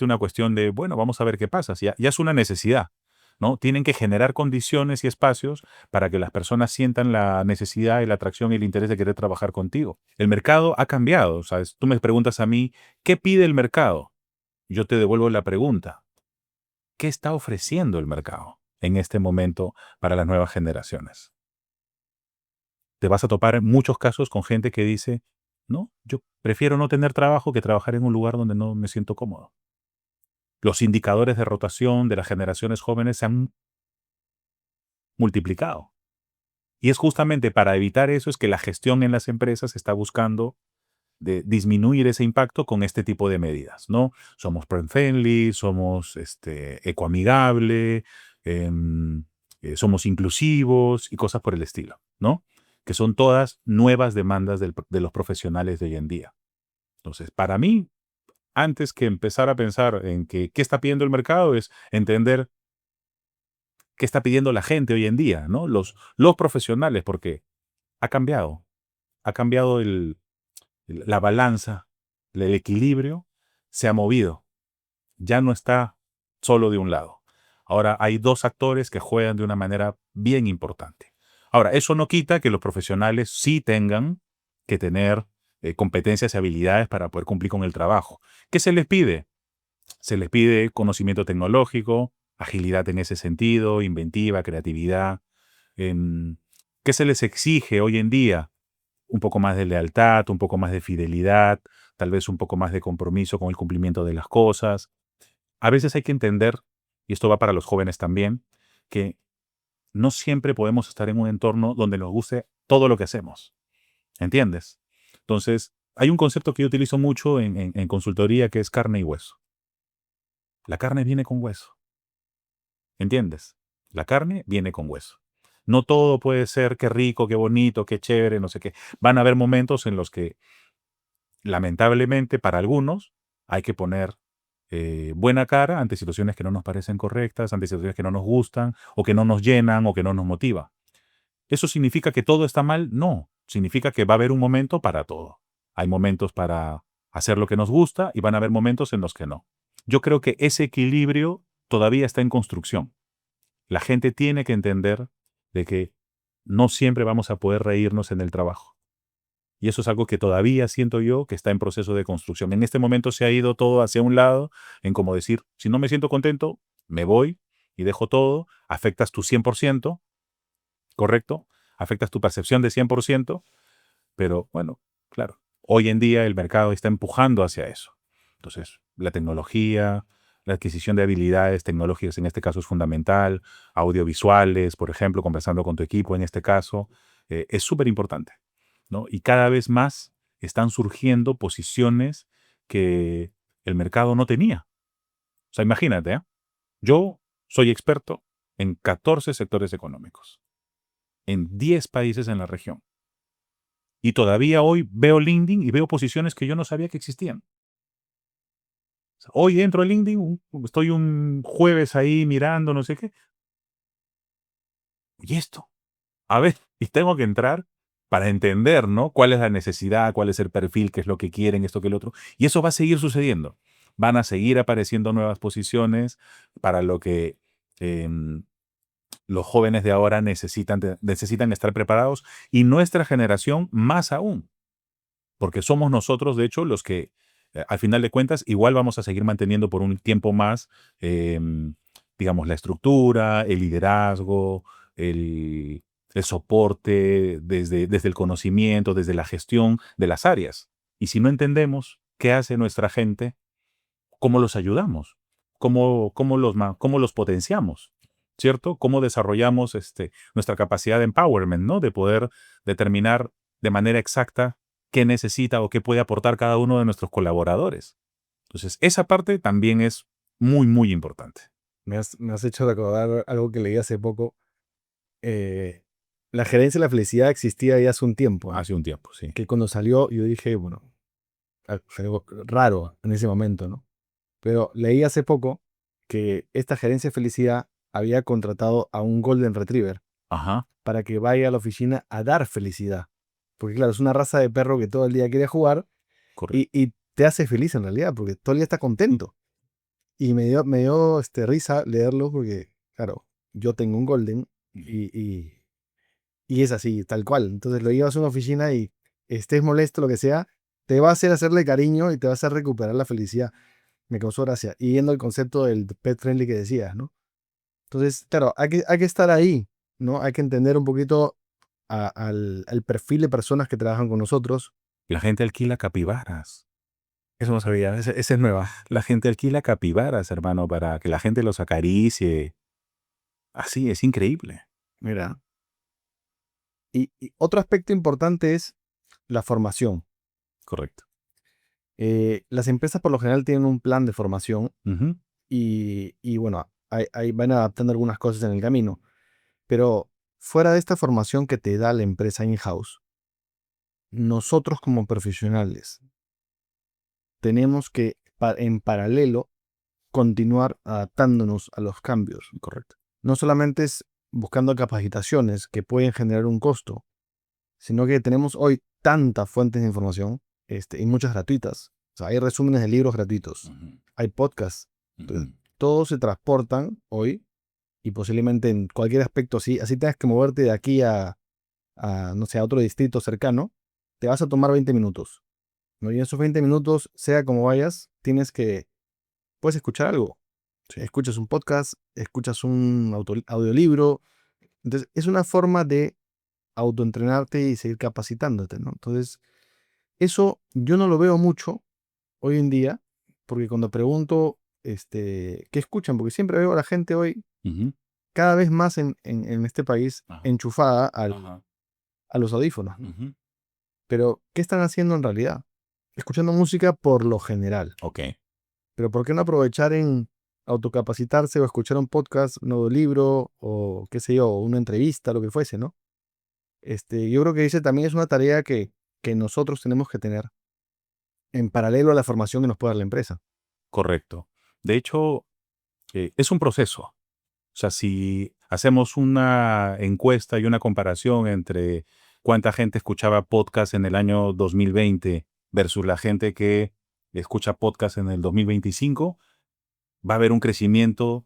una cuestión de, bueno, vamos a ver qué pasa, ya es una necesidad, ¿no? Tienen que generar condiciones y espacios para que las personas sientan la necesidad y la atracción y el interés de querer trabajar contigo. El mercado ha cambiado, ¿sabes? Tú me preguntas a mí, ¿qué pide el mercado? Yo te devuelvo la pregunta, ¿qué está ofreciendo el mercado en este momento para las nuevas generaciones? Te vas a topar en muchos casos con gente que dice, no, yo prefiero no tener trabajo que trabajar en un lugar donde no me siento cómodo. Los indicadores de rotación de las generaciones jóvenes se han multiplicado. Y es justamente para evitar eso es que la gestión en las empresas está buscando de disminuir ese impacto con este tipo de medidas, ¿no? Somos friendly, somos ecoamigable, em, somos inclusivos y cosas por el estilo, ¿no? Que son todas nuevas demandas de los profesionales de hoy en día. Entonces, para mí, antes que empezar a pensar en qué está pidiendo el mercado, es entender qué está pidiendo la gente hoy en día, ¿no? Los profesionales, porque ha cambiado. Ha cambiado la balanza, el equilibrio se ha movido. Ya no está solo de un lado. Ahora hay dos actores que juegan de una manera bien importante. Ahora, eso no quita que los profesionales sí tengan que tener competencias y habilidades para poder cumplir con el trabajo. ¿Qué se les pide? Se les pide conocimiento tecnológico, agilidad en ese sentido, inventiva, creatividad. Em, ¿Qué se les exige hoy en día? Un poco más de lealtad, un poco más de fidelidad, tal vez un poco más de compromiso con el cumplimiento de las cosas. A veces hay que entender, y esto va para los jóvenes también, que no siempre podemos estar en un entorno donde nos guste todo lo que hacemos. ¿Entiendes? Entonces, hay un concepto que yo utilizo mucho en consultoría que es carne y hueso. La carne viene con hueso. ¿Entiendes? La carne viene con hueso. No todo puede ser qué rico, qué bonito, qué chévere, no sé qué. Van a haber momentos en los que, lamentablemente, para algunos, hay que poner buena cara ante situaciones que no nos parecen correctas, ante situaciones que no nos gustan, o que no nos llenan, o que no nos motiva. ¿Eso significa que todo está mal? No. Significa que va a haber un momento para todo. Hay momentos para hacer lo que nos gusta y van a haber momentos en los que no. Yo creo que ese equilibrio todavía está en construcción. La gente tiene que entender de que no siempre vamos a poder reírnos en el trabajo. Y eso es algo que todavía siento yo que está en proceso de construcción. En este momento se ha ido todo hacia un lado, en como decir, si no me siento contento, me voy y dejo todo, afectas tu 100%, ¿correcto? Afectas tu percepción de 100%, pero bueno, claro, hoy en día el mercado está empujando hacia eso. Entonces, la tecnología, la adquisición de habilidades tecnológicas en este caso es fundamental, audiovisuales, por ejemplo, conversando con tu equipo en este caso, es súper importante, ¿no? Y cada vez más están surgiendo posiciones que el mercado no tenía. O sea, imagínate, ¿eh? Yo soy experto en 14 sectores económicos, en 10 países en la región. Y todavía hoy veo LinkedIn y veo posiciones que yo no sabía que existían. O sea, hoy entro a LinkedIn, estoy un jueves ahí mirando, no sé qué. ¿Y esto? A ver, y tengo que entrar para entender, ¿no? Cuál es la necesidad, cuál es el perfil, qué es lo que quieren, esto que el otro. Y eso va a seguir sucediendo. Van a seguir apareciendo nuevas posiciones para lo que los jóvenes de ahora necesitan estar preparados y nuestra generación más aún. Porque somos nosotros, de hecho, los que, al final de cuentas, igual vamos a seguir manteniendo por un tiempo más, digamos, la estructura, el liderazgo, el soporte desde el conocimiento, desde la gestión de las áreas. Y si no entendemos qué hace nuestra gente, ¿cómo los ayudamos? ¿Cómo los potenciamos? ¿Cierto? ¿Cómo desarrollamos nuestra capacidad de empowerment, ¿no? De poder determinar de manera exacta qué necesita o qué puede aportar cada uno de nuestros colaboradores. Entonces, esa parte también es muy, muy importante. Me has hecho recordar algo que leí hace poco. eh, la gerencia de la felicidad existía ya hace un tiempo, ¿no? Hace un tiempo, sí. Que cuando salió yo dije, bueno, fue algo raro en ese momento, ¿no? Pero leí hace poco que esta gerencia de felicidad había contratado a un Golden Retriever Ajá, para que vaya a la oficina a dar felicidad. Porque claro, es una raza de perro que todo el día quiere jugar correcto. y te hace feliz en realidad, porque todo el día está contento. Y me dio risa leerlo porque, claro, yo tengo un Golden y es así, tal cual. Entonces lo llevas a una oficina y estés molesto, lo que sea, te va a hacer hacerle cariño y te va a hacer recuperar la felicidad. Me causó gracia. Y yendo al concepto del pet friendly que decías, ¿no? Entonces, claro, hay que estar ahí, ¿no? Hay que entender un poquito al perfil de personas que trabajan con nosotros. La gente alquila capibaras. Eso no sabía, esa es nueva. La gente alquila capibaras, hermano, para que la gente los acaricie. Así, es increíble. Mira. Y otro aspecto importante es la formación. Correcto. Las empresas por lo general tienen un plan de formación Ujú. y bueno, ahí van adaptando algunas cosas en el camino. Pero fuera de esta formación que te da la empresa in-house, nosotros como profesionales tenemos que, en paralelo, continuar adaptándonos a los cambios. Correcto. no solamente es buscando capacitaciones que pueden generar un costo, sino que tenemos hoy tantas fuentes de información, y muchas gratuitas. O sea, hay resúmenes de libros gratuitos, Ujú, hay podcasts. Entonces, ujú. todos se transportan hoy y posiblemente en cualquier aspecto, así tengas que moverte de aquí no sé, a otro distrito cercano, te vas a tomar 20 minutos, ¿no? Y en esos 20 minutos, sea como vayas, puedes escuchar algo. Sí, Escuchas un podcast, escuchas un audiolibro. Entonces, es una forma de autoentrenarte y seguir capacitándote, ¿no? Entonces, eso yo no lo veo mucho hoy en día, porque cuando pregunto, ¿qué escuchan? Porque siempre veo a la gente hoy ujú, cada vez más en este país ajá, enchufada ajá, a los audífonos, ¿no? ujú. Pero, ¿qué están haciendo en realidad? Escuchando música por lo general. Ok, Pero, ¿por qué no aprovechar en autocapacitarse o escuchar un podcast, un audiolibro o qué sé yo, una entrevista, lo que fuese, ¿no? Yo creo que ese también es una tarea que nosotros tenemos que tener en paralelo a la formación que nos puede dar la empresa. correcto. De hecho, es un proceso. O sea, si hacemos una encuesta y una comparación entre cuánta gente escuchaba podcast en el año 2020 versus la gente que escucha podcast en el 2025, va a haber un crecimiento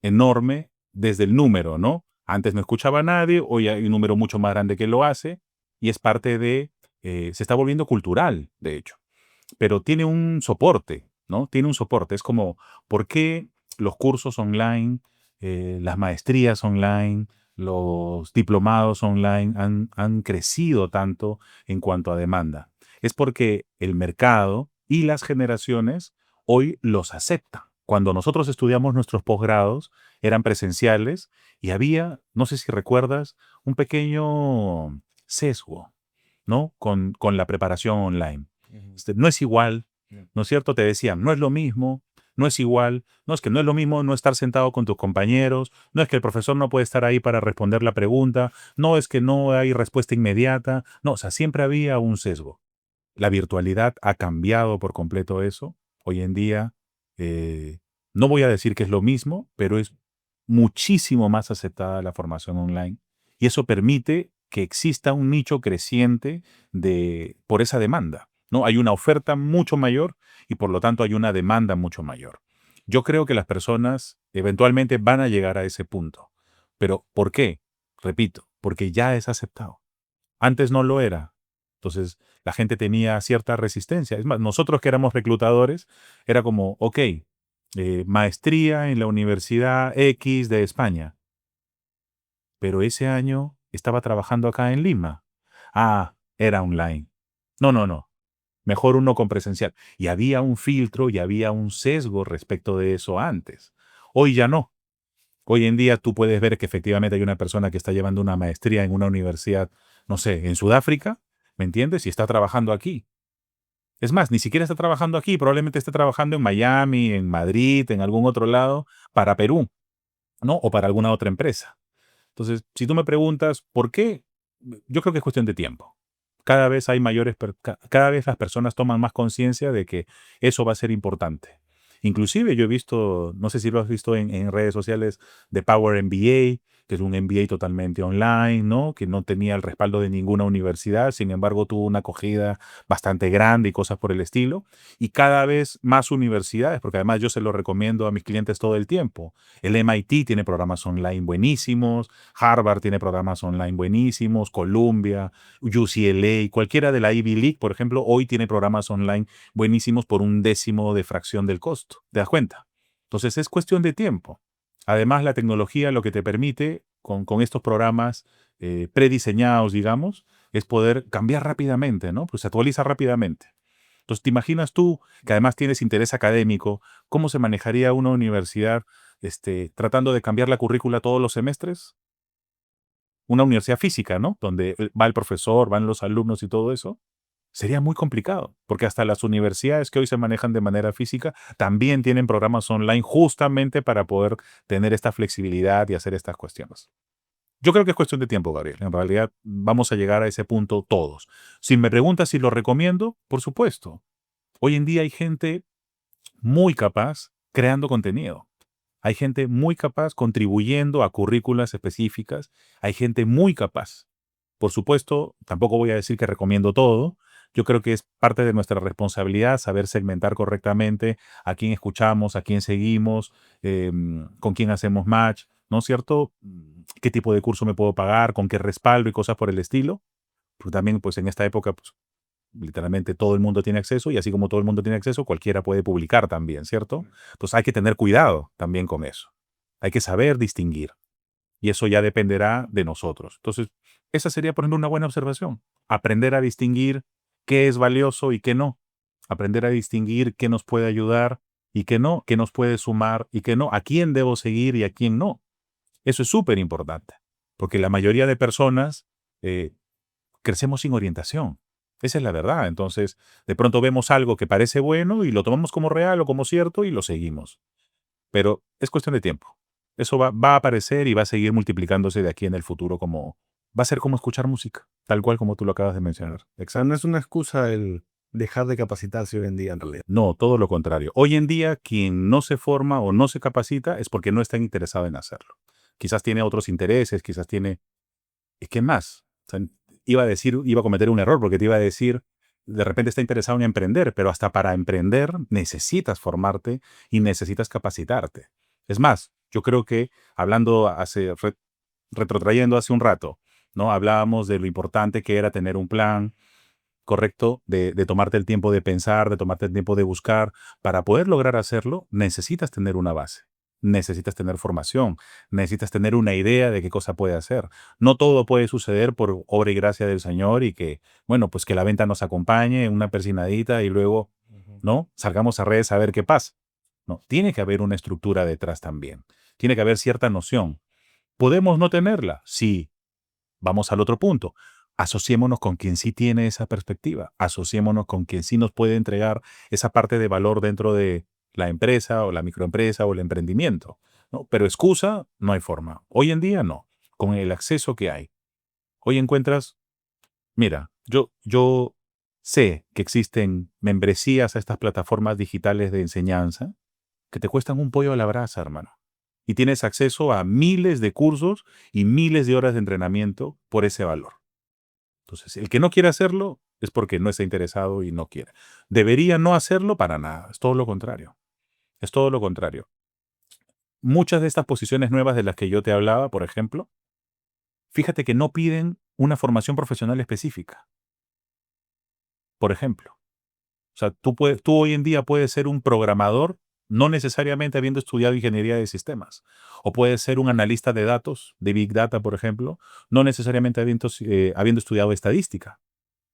enorme desde el número, ¿no? Antes no escuchaba a nadie, hoy hay un número mucho más grande que lo hace y es parte de, se está volviendo cultural, de hecho, pero tiene un soporte, ¿no? Tiene un soporte. Es como, ¿por qué los cursos online, las maestrías online, los diplomados online han crecido tanto en cuanto a demanda? Es porque el mercado y las generaciones hoy los aceptan. Cuando nosotros estudiamos nuestros posgrados, eran presenciales y había, no sé si recuerdas, un pequeño sesgo, ¿no? Con la preparación online. Ujú. No es igual, Mm. ¿no es cierto? Te decían, no es lo mismo, no es igual, no es que no es lo mismo no estar sentado con tus compañeros, no es que el profesor no puede estar ahí para responder la pregunta, no es que no hay respuesta inmediata, no, o sea, siempre había un sesgo. La virtualidad ha cambiado por completo eso. Hoy en día, eh, no voy a decir que es lo mismo, pero es muchísimo más aceptada la formación online y eso permite que exista un nicho creciente por esa demanda, ¿no? Hay una oferta mucho mayor y por lo tanto hay una demanda mucho mayor. Yo creo que las personas eventualmente van a llegar a ese punto. Pero ¿por qué? Repito, porque ya es aceptado. Antes no lo era. Entonces, la gente tenía cierta resistencia. Es más, nosotros que éramos reclutadores, era como, ok, maestría en la Universidad X de España, pero ese año estaba trabajando acá en Lima. Ah, era online. No, no, no. Mejor uno con presencial. Y había un filtro y había un sesgo respecto de eso antes. Hoy ya no. Hoy en día tú puedes ver que efectivamente hay una persona que está llevando una maestría en una universidad, no sé, en Sudáfrica, ¿me entiendes? Y está trabajando aquí. Es más, ni siquiera está trabajando aquí, probablemente esté trabajando en Miami, en Madrid, en algún otro lado, para Perú, ¿no? O para alguna otra empresa. Entonces, si tú me preguntas por qué, yo creo que es cuestión de tiempo. Cada vez hay cada vez las personas toman más conciencia de que eso va a ser importante. Inclusive yo he visto, no sé si lo has visto en redes sociales, de Power MBA, que es un MBA totalmente online, ¿no? Que no tenía el respaldo de ninguna universidad, sin embargo tuvo una acogida bastante grande y cosas por el estilo. Y cada vez más universidades, porque además yo se lo recomiendo a mis clientes todo el tiempo. El MIT tiene programas online buenísimos, Harvard tiene programas online buenísimos, Columbia, UCLA, cualquiera de la Ivy League, por ejemplo, hoy tiene programas online buenísimos por un décimo de fracción del costo. ¿Te das cuenta? Entonces es cuestión de tiempo. Además, la tecnología lo que te permite con estos programas prediseñados, digamos, es poder cambiar rápidamente, ¿no? Pues se actualiza rápidamente. Entonces, ¿te imaginas tú, que además tienes interés académico, cómo se manejaría una universidad tratando de cambiar la currícula todos los semestres? Una universidad física, ¿no? Donde va el profesor, van los alumnos y todo eso. Sería muy complicado, porque hasta las universidades que hoy se manejan de manera física también tienen programas online justamente para poder tener esta flexibilidad y hacer estas cuestiones. Yo creo que es cuestión de tiempo, Gabriel. En realidad vamos a llegar a ese punto todos. Si me preguntas si lo recomiendo, por supuesto. Hoy en día hay gente muy capaz creando contenido. Hay gente muy capaz contribuyendo a currículas específicas. Hay gente muy capaz. Por supuesto, tampoco voy a decir que recomiendo todo. Yo creo que es parte de nuestra responsabilidad saber segmentar correctamente a quién escuchamos, a quién seguimos, con quién hacemos match, ¿no es cierto? ¿Qué tipo de curso me puedo pagar? ¿Con qué respaldo y cosas por el estilo? Porque también, pues en esta época, pues, literalmente todo el mundo tiene acceso y así como todo el mundo tiene acceso, cualquiera puede publicar también, ¿cierto? Entonces hay que tener cuidado también con eso. Hay que saber distinguir y eso ya dependerá de nosotros. Entonces, esa sería, por ejemplo, una buena observación. Aprender a distinguir qué es valioso y qué no. Aprender a distinguir qué nos puede ayudar y qué no, qué nos puede sumar y qué no, a quién debo seguir y a quién no. Eso es súper importante, porque la mayoría de personas eh, crecemos sin orientación. Esa es la verdad. Entonces, de pronto vemos algo que parece bueno y lo tomamos como real o como cierto y lo seguimos. Pero es cuestión de tiempo. Eso va a aparecer y va a seguir multiplicándose de aquí en el futuro como... Va a ser como escuchar música, tal cual como tú lo acabas de mencionar. O sea, no Exacto. es una excusa el dejar de capacitarse hoy en día, en realidad. No, todo lo contrario. Hoy en día, quien no se forma o no se capacita es porque no está interesado en hacerlo. Quizás tiene otros intereses, quizás tiene... ¿Qué más? O sea, iba a cometer un error porque te iba a decir, de repente está interesado en emprender, pero hasta para emprender necesitas formarte y necesitas capacitarte. Es más, yo creo que hablando retrotrayendo hace un rato, ¿no? Hablábamos de lo importante que era tener un plan correcto, de tomarte el tiempo de pensar, de tomarte el tiempo de buscar. Para poder lograr hacerlo, necesitas tener una base, necesitas tener formación, necesitas tener una idea de qué cosa puede hacer. No todo puede suceder por obra y gracia del Señor y que, bueno, pues que la venta nos acompañe, una persinadita y luego, ¿no? Salgamos a redes a ver qué pasa. No, tiene que haber una estructura detrás también. Tiene que haber cierta noción. ¿Podemos no tenerla? Sí. Vamos al otro punto. Asociémonos con quien sí tiene esa perspectiva. Asociémonos con quien sí nos puede entregar esa parte de valor dentro de la empresa o la microempresa o el emprendimiento, ¿no? Pero excusa, no hay forma. Hoy en día no. Con el acceso que hay. Hoy encuentras, mira, yo sé que existen membresías a estas plataformas digitales de enseñanza que te cuestan un pollo a la brasa, hermano. Y tienes acceso a miles de cursos y miles de horas de entrenamiento por ese valor. Entonces, el que no quiere hacerlo es porque no está interesado y no quiere. Debería no hacerlo para nada. Es todo lo contrario. Es todo lo contrario. Muchas de estas posiciones nuevas de las que yo te hablaba, por ejemplo, fíjate que no piden una formación profesional específica. Por ejemplo, o sea, tú hoy en día puedes ser un programador, no necesariamente habiendo estudiado ingeniería de sistemas. O puedes ser un analista de datos, de Big Data, por ejemplo, no necesariamente habiendo estudiado estadística.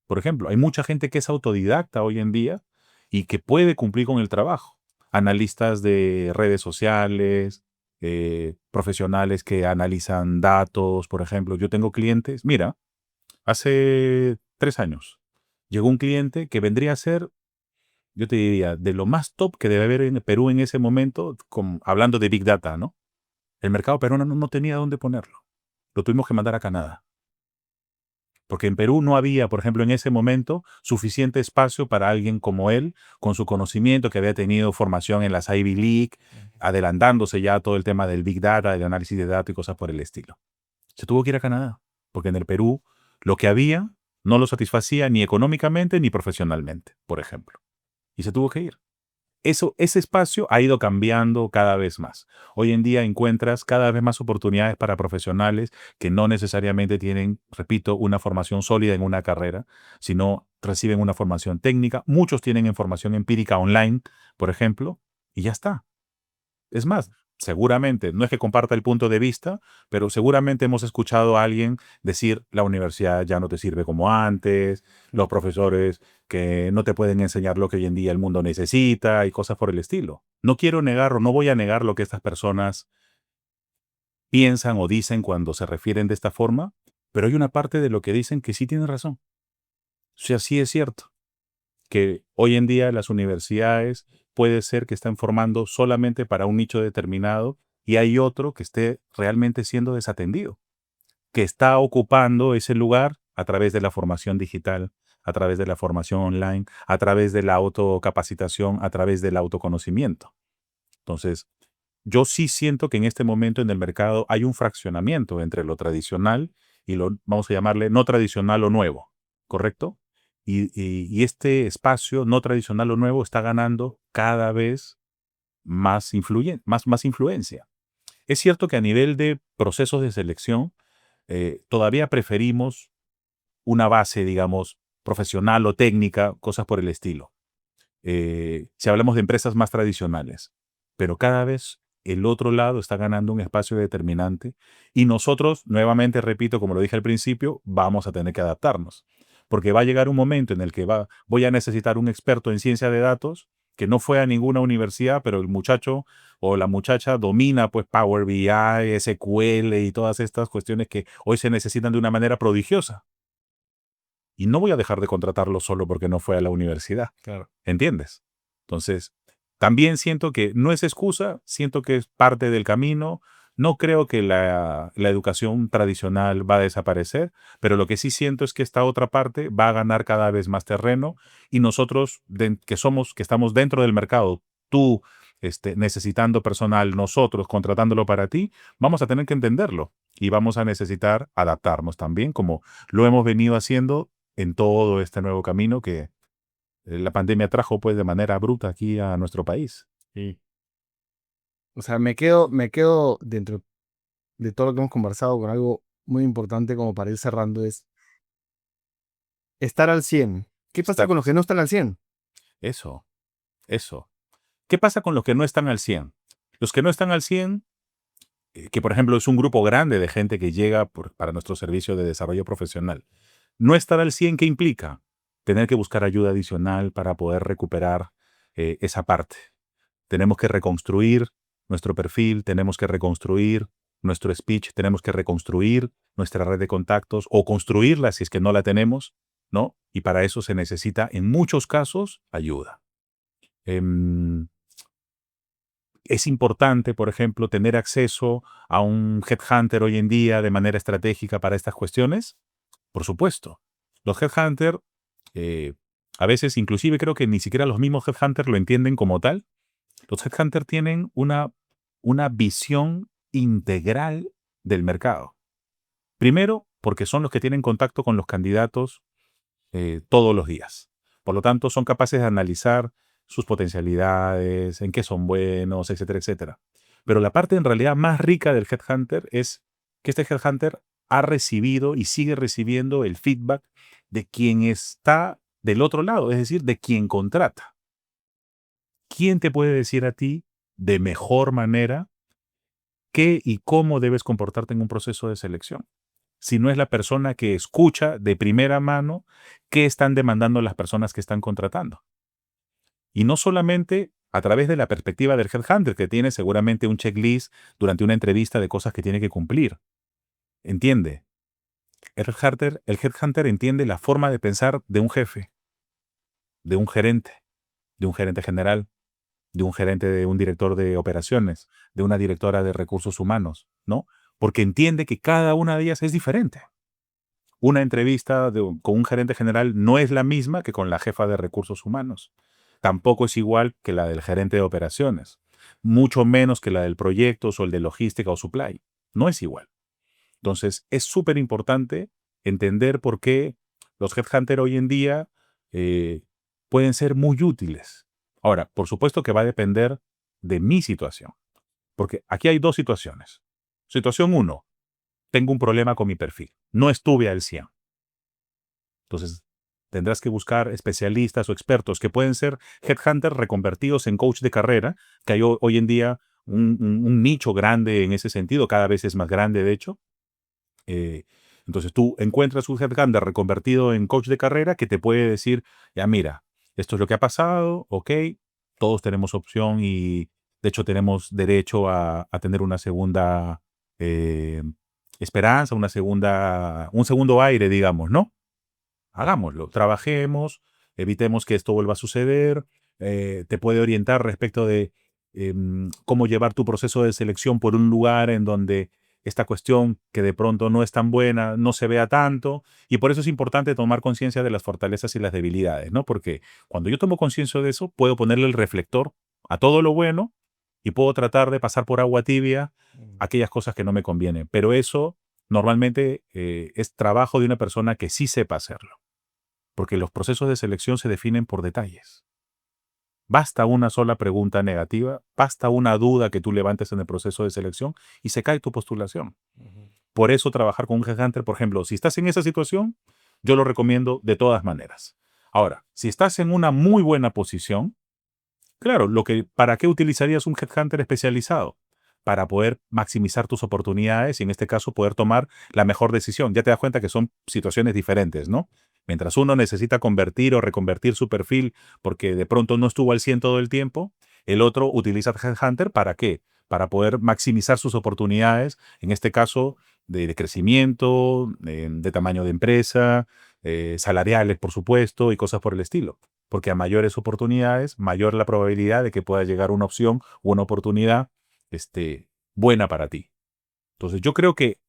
Por ejemplo, hay mucha gente que es autodidacta hoy en día y que puede cumplir con el trabajo. Analistas de redes sociales, profesionales que analizan datos, por ejemplo. Yo tengo clientes, mira, hace 3 años llegó un cliente que vendría a ser, yo te diría, de lo más top que debe haber en Perú en ese momento, hablando de Big Data, ¿no? El mercado peruano no tenía dónde ponerlo. Lo tuvimos que mandar a Canadá. Porque en Perú no había, por ejemplo, en ese momento, suficiente espacio para alguien como él, con su conocimiento, que había tenido formación en las Ivy League, adelantándose ya a todo el tema del Big Data, del análisis de datos y cosas por el estilo. Se tuvo que ir a Canadá, porque en el Perú lo que había no lo satisfacía ni económicamente ni profesionalmente, por ejemplo. Y se tuvo que ir. Ese espacio ha ido cambiando cada vez más. Hoy en día encuentras cada vez más oportunidades para profesionales que no necesariamente tienen, repito, una formación sólida en una carrera, sino reciben una formación técnica. Muchos tienen formación empírica online, por ejemplo, y ya está. Es más, seguramente, no es que comparta el punto de vista, pero seguramente hemos escuchado a alguien decir la universidad ya no te sirve como antes, los profesores que no te pueden enseñar lo que hoy en día el mundo necesita y cosas por el estilo. No quiero negar o no voy a negar lo que estas personas piensan o dicen cuando se refieren de esta forma, pero hay una parte de lo que dicen que sí tiene razón. O sea, sí es cierto que hoy en día las universidades puede ser que están formando solamente para un nicho determinado y hay otro que esté realmente siendo desatendido, que está ocupando ese lugar a través de la formación digital, a través de la formación online, a través de la autocapacitación, a través del autoconocimiento. Entonces, yo sí siento que en este momento en el mercado hay un fraccionamiento entre lo tradicional y lo, vamos a llamarle, no tradicional o nuevo, ¿correcto? Y este espacio no tradicional o nuevo está ganando cada vez más influencia. Es cierto que a nivel de procesos de selección, todavía preferimos una base, digamos, profesional o técnica, cosas por el estilo. Si hablamos de empresas más tradicionales. Pero cada vez el otro lado está ganando un espacio determinante y nosotros, nuevamente repito, como lo dije al principio, vamos a tener que adaptarnos. Porque va a llegar un momento en el que voy a necesitar un experto en ciencia de datos que no fue a ninguna universidad, pero el muchacho o la muchacha domina pues Power BI, SQL y todas estas cuestiones que hoy se necesitan de una manera prodigiosa. Y no voy a dejar de contratarlo solo porque no fue a la universidad. Claro. ¿Entiendes? Entonces, también siento que no es excusa, siento que es parte del camino. No creo que la educación tradicional va a desaparecer, pero lo que sí siento es que esta otra parte va a ganar cada vez más terreno y nosotros que estamos dentro del mercado, tú necesitando personal, nosotros contratándolo para ti, vamos a tener que entenderlo y vamos a necesitar adaptarnos también, como lo hemos venido haciendo en todo este nuevo camino que la pandemia trajo pues de manera bruta aquí a nuestro país. Sí. O sea, me quedo dentro de todo lo que hemos conversado con algo muy importante como para ir cerrando es estar al 100. ¿Qué pasa Está con los que no están al 100? eso, eso. ¿Qué pasa con los que no están al 100? Los que no están al 100, que por ejemplo es un grupo grande de gente que llega para nuestro servicio de desarrollo profesional. No estar al 100, ¿qué implica? Tener que buscar ayuda adicional para poder recuperar esa parte. Tenemos que reconstruir nuestro perfil, tenemos que reconstruir nuestro speech, tenemos que reconstruir nuestra red de contactos o construirla si es que no la tenemos, ¿no? Y para eso se necesita, en muchos casos, ayuda. Em, es importante, por ejemplo, tener acceso a un headhunter hoy en día de manera estratégica para estas cuestiones. Por supuesto. Los headhunters, eh, a veces inclusive creo que ni siquiera los mismos headhunters lo entienden como tal. Los headhunters tienen una visión integral del mercado. Primero, porque son los que tienen contacto con los candidatos todos los días. Por lo tanto, son capaces de analizar sus potencialidades, en qué son buenos, etcétera, etcétera. Pero la parte en realidad más rica del headhunter es que este headhunter ha recibido y sigue recibiendo el feedback de quien está del otro lado, es decir, de quien contrata. ¿Quién te puede decir a ti de mejor manera qué y cómo debes comportarte en un proceso de selección? Si no es la persona que escucha de primera mano qué están demandando las personas que están contratando. Y no solamente a través de la perspectiva del headhunter, que tiene seguramente un checklist durante una entrevista de cosas que tiene que cumplir. Entiende. El headhunter entiende la forma de pensar de un jefe, de un gerente general, de un gerente, de un director de operaciones, de una directora de recursos humanos, ¿no? Porque entiende que cada una de ellas es diferente. Una entrevista con un gerente general no es la misma que con la jefa de recursos humanos. Tampoco es igual que la del gerente de operaciones. Mucho menos que la del proyecto o el de logística o supply. No es igual. Entonces, es súper importante entender por qué los headhunters hoy en día eh, pueden ser muy útiles. Ahora, por supuesto que va a depender de mi situación. Porque aquí hay dos situaciones. Situación uno, tengo un problema con mi perfil. No estuve al 100. Entonces, tendrás que buscar especialistas o expertos que pueden ser headhunters reconvertidos en coach de carrera, que hay hoy en día un nicho grande en ese sentido, cada vez es más grande de hecho. Eh, entonces tú encuentras un headhunter reconvertido en coach de carrera que te puede decir, ya mira, esto es lo que ha pasado, ok, todos tenemos opción y de hecho tenemos derecho a tener una segunda eh, esperanza, un segundo aire, digamos, ¿no? Hagámoslo, trabajemos, evitemos que esto vuelva a suceder, te puede orientar respecto de cómo llevar tu proceso de selección por un lugar en donde esta cuestión que de pronto no es tan buena, no se vea tanto, y por eso es importante tomar conciencia de las fortalezas y las debilidades, ¿no? Porque cuando yo tomo conciencia de eso, puedo ponerle el reflector a todo lo bueno y puedo tratar de pasar por agua tibia aquellas cosas que no me convienen. Pero eso normalmente es trabajo de una persona que sí sepa hacerlo, porque los procesos de selección se definen por detalles. Basta una sola pregunta negativa, basta una duda que tú levantes en el proceso de selección y se cae tu postulación. Por eso trabajar con un headhunter, por ejemplo, si estás en esa situación, yo lo recomiendo de todas maneras. Ahora, si estás en una muy buena posición, claro, ¿para qué utilizarías un headhunter especializado? Para poder maximizar tus oportunidades y en este caso poder tomar la mejor decisión. Ya te das cuenta que son situaciones diferentes, ¿no? Mientras uno necesita convertir o reconvertir su perfil porque de pronto no estuvo al 100 todo el tiempo, el otro utiliza headhunter ¿para qué? Para poder maximizar sus oportunidades, en este caso de crecimiento, de tamaño de empresa, salariales, por supuesto, y cosas por el estilo. Porque a mayores oportunidades, mayor la probabilidad de que pueda llegar una opción o una oportunidad buena para ti. Entonces, yo creo que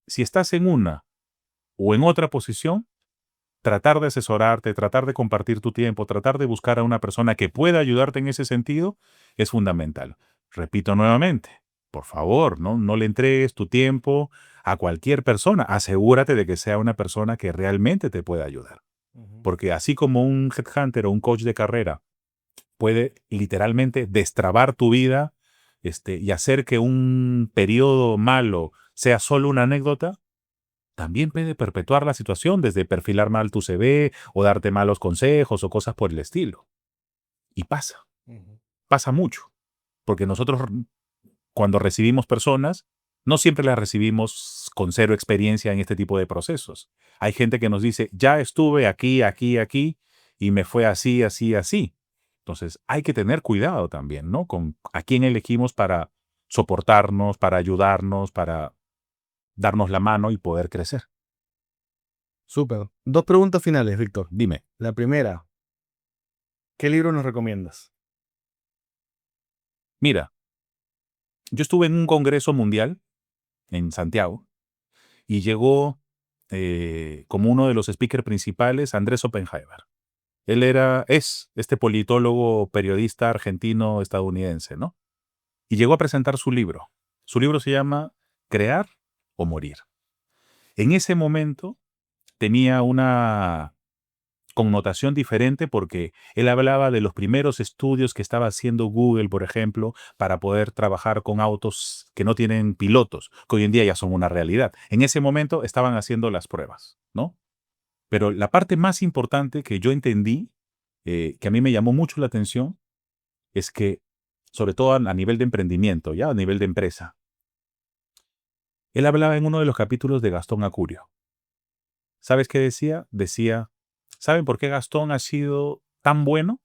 si estás en una o en otra posición, tratar de asesorarte, tratar de compartir tu tiempo, tratar de buscar a una persona que pueda ayudarte en ese sentido, es fundamental. Repito nuevamente, por favor, no le entregues tu tiempo a cualquier persona. Asegúrate de que sea una persona que realmente te pueda ayudar. Porque así como un headhunter o un coach de carrera puede literalmente destrabar tu vida y hacer que un periodo malo sea solo una anécdota, también puede perpetuar la situación desde perfilar mal tu CV o darte malos consejos o cosas por el estilo. Y pasa mucho, porque nosotros cuando recibimos personas, no siempre las recibimos con cero experiencia en este tipo de procesos. Hay gente que nos dice, ya estuve aquí, aquí, aquí, y me fue así, así, así. Entonces, hay que tener cuidado también, ¿no? Con a quién elegimos para soportarnos, para ayudarnos, para darnos la mano y poder crecer. Súper. 2 preguntas finales, Víctor. Dime, La primera, ¿qué libro nos recomiendas? mira, yo estuve en un congreso mundial en Santiago y llegó como uno de los speakers principales Andrés Oppenheimer. Él es este politólogo, periodista argentino-estadounidense, ¿no? Y llegó a presentar su libro. Su libro se llama Crear o Morir. En ese momento tenía una connotación diferente porque él hablaba de los primeros estudios que estaba haciendo Google, por ejemplo, para poder trabajar con autos que no tienen pilotos, que hoy en día ya son una realidad. En ese momento estaban haciendo las pruebas, ¿no? Pero la parte más importante que yo entendí, que a mí me llamó mucho la atención, es que, sobre todo a nivel de emprendimiento, ya a nivel de empresa, él hablaba en uno de los capítulos de Gastón Acurio. ¿Sabes qué decía? Decía, ¿saben por qué Gastón ha sido tan bueno?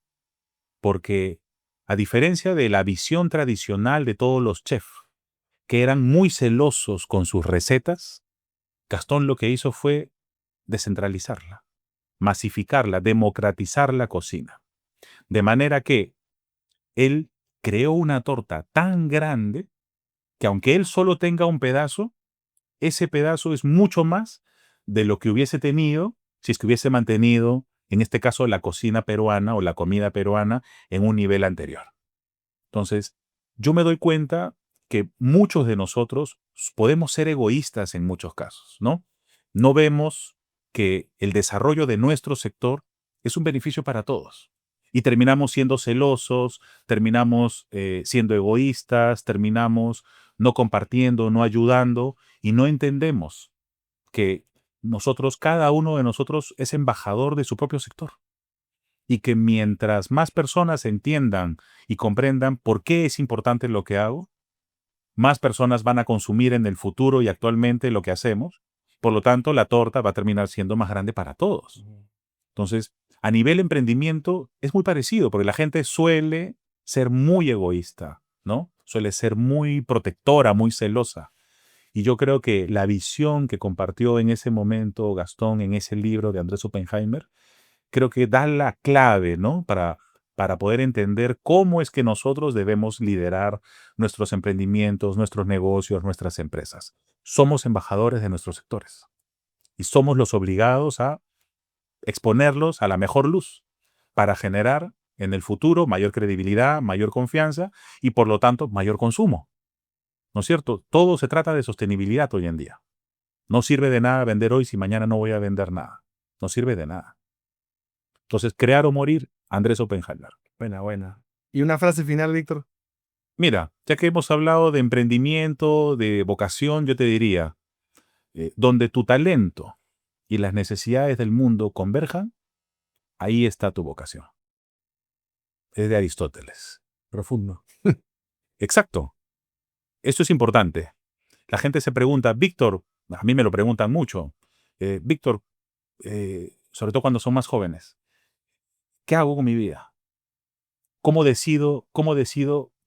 Porque, a diferencia de la visión tradicional de todos los chefs, que eran muy celosos con sus recetas, Gastón lo que hizo fue descentralizarla, masificarla, democratizar la cocina. De manera que él creó una torta tan grande que aunque él solo tenga un pedazo, ese pedazo es mucho más de lo que hubiese tenido si es que hubiese mantenido, en este caso, la cocina peruana o la comida peruana en un nivel anterior. Entonces, yo me doy cuenta que muchos de nosotros podemos ser egoístas en muchos casos, ¿no? No vemos que el desarrollo de nuestro sector es un beneficio para todos. Y terminamos siendo celosos, terminamos siendo egoístas, terminamos no compartiendo, no ayudando y no entendemos que nosotros, cada uno de nosotros es embajador de su propio sector y que mientras más personas entiendan y comprendan por qué es importante lo que hago, más personas van a consumir en el futuro y actualmente lo que hacemos. Por lo tanto, la torta va a terminar siendo más grande para todos. Entonces, a nivel emprendimiento es muy parecido, porque la gente suele ser muy egoísta, ¿no? Suele ser muy protectora, muy celosa. Y yo creo que la visión que compartió en ese momento Gastón en ese libro de Andrés Oppenheimer creo que da la clave, ¿no? Para poder entender cómo es que nosotros debemos liderar nuestros emprendimientos, nuestros negocios, nuestras empresas. Somos embajadores de nuestros sectores y somos los obligados a exponerlos a la mejor luz para generar en el futuro, mayor credibilidad, mayor confianza y por lo tanto mayor consumo. ¿No es cierto? Todo se trata de sostenibilidad hoy en día. No sirve de nada vender hoy si mañana no voy a vender nada. No sirve de nada. Entonces, crear o morir, Andrés Oppenheimer. Buena. ¿Y una frase final, Víctor? Mira, ya que hemos hablado de emprendimiento, de vocación, yo te diría, donde tu talento y las necesidades del mundo converjan, ahí está tu vocación. Es de Aristóteles. Profundo. Exacto. Esto es importante. La gente se pregunta, Víctor, a mí me lo preguntan mucho, Víctor, sobre todo cuando son más jóvenes, ¿qué hago con mi vida? ¿Cómo decido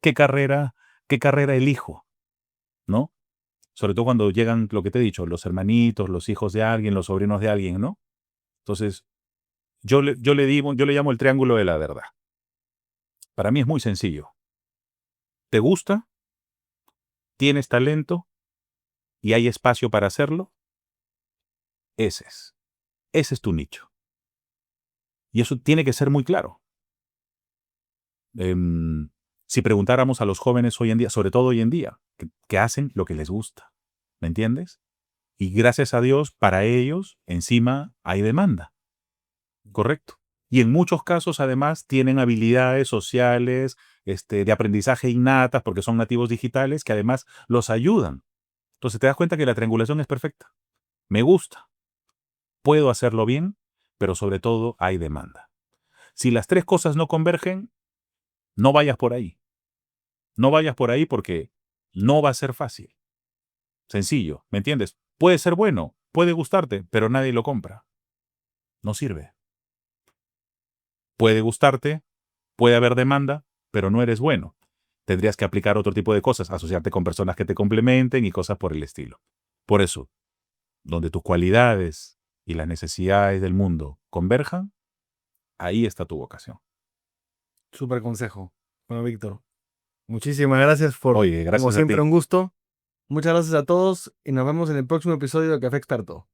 qué carrera elijo? ¿No? Sobre todo cuando llegan, lo que te he dicho, los hermanitos, los hijos de alguien, los sobrinos de alguien, ¿no? Entonces, yo le llamo el triángulo de la verdad. Para mí es muy sencillo. ¿Te gusta? ¿Tienes talento? ¿Y hay espacio para hacerlo? Ese es tu nicho. Y eso tiene que ser muy claro. Si preguntáramos a los jóvenes hoy en día, sobre todo hoy en día, que hacen lo que les gusta, ¿me entiendes? Y gracias a Dios, para ellos, encima hay demanda. Correcto. Y en muchos casos, además, tienen habilidades sociales, de aprendizaje innatas, porque son nativos digitales, que además los ayudan. Entonces te das cuenta que la triangulación es perfecta. Me gusta. Puedo hacerlo bien, pero sobre todo hay demanda. Si las tres cosas no convergen, no vayas por ahí. No vayas por ahí porque no va a ser fácil. Sencillo, ¿me entiendes? Puede ser bueno, puede gustarte, pero nadie lo compra. No sirve. Puede gustarte, puede haber demanda, pero no eres bueno. Tendrías que aplicar otro tipo de cosas, asociarte con personas que te complementen y cosas por el estilo. Por eso, donde tus cualidades y las necesidades del mundo converjan, ahí está tu vocación. Súper consejo. Bueno, Víctor, muchísimas gracias Oye, como gracias a siempre, ti. un gusto. Muchas gracias a todos y nos vemos en el próximo episodio de Café Experto.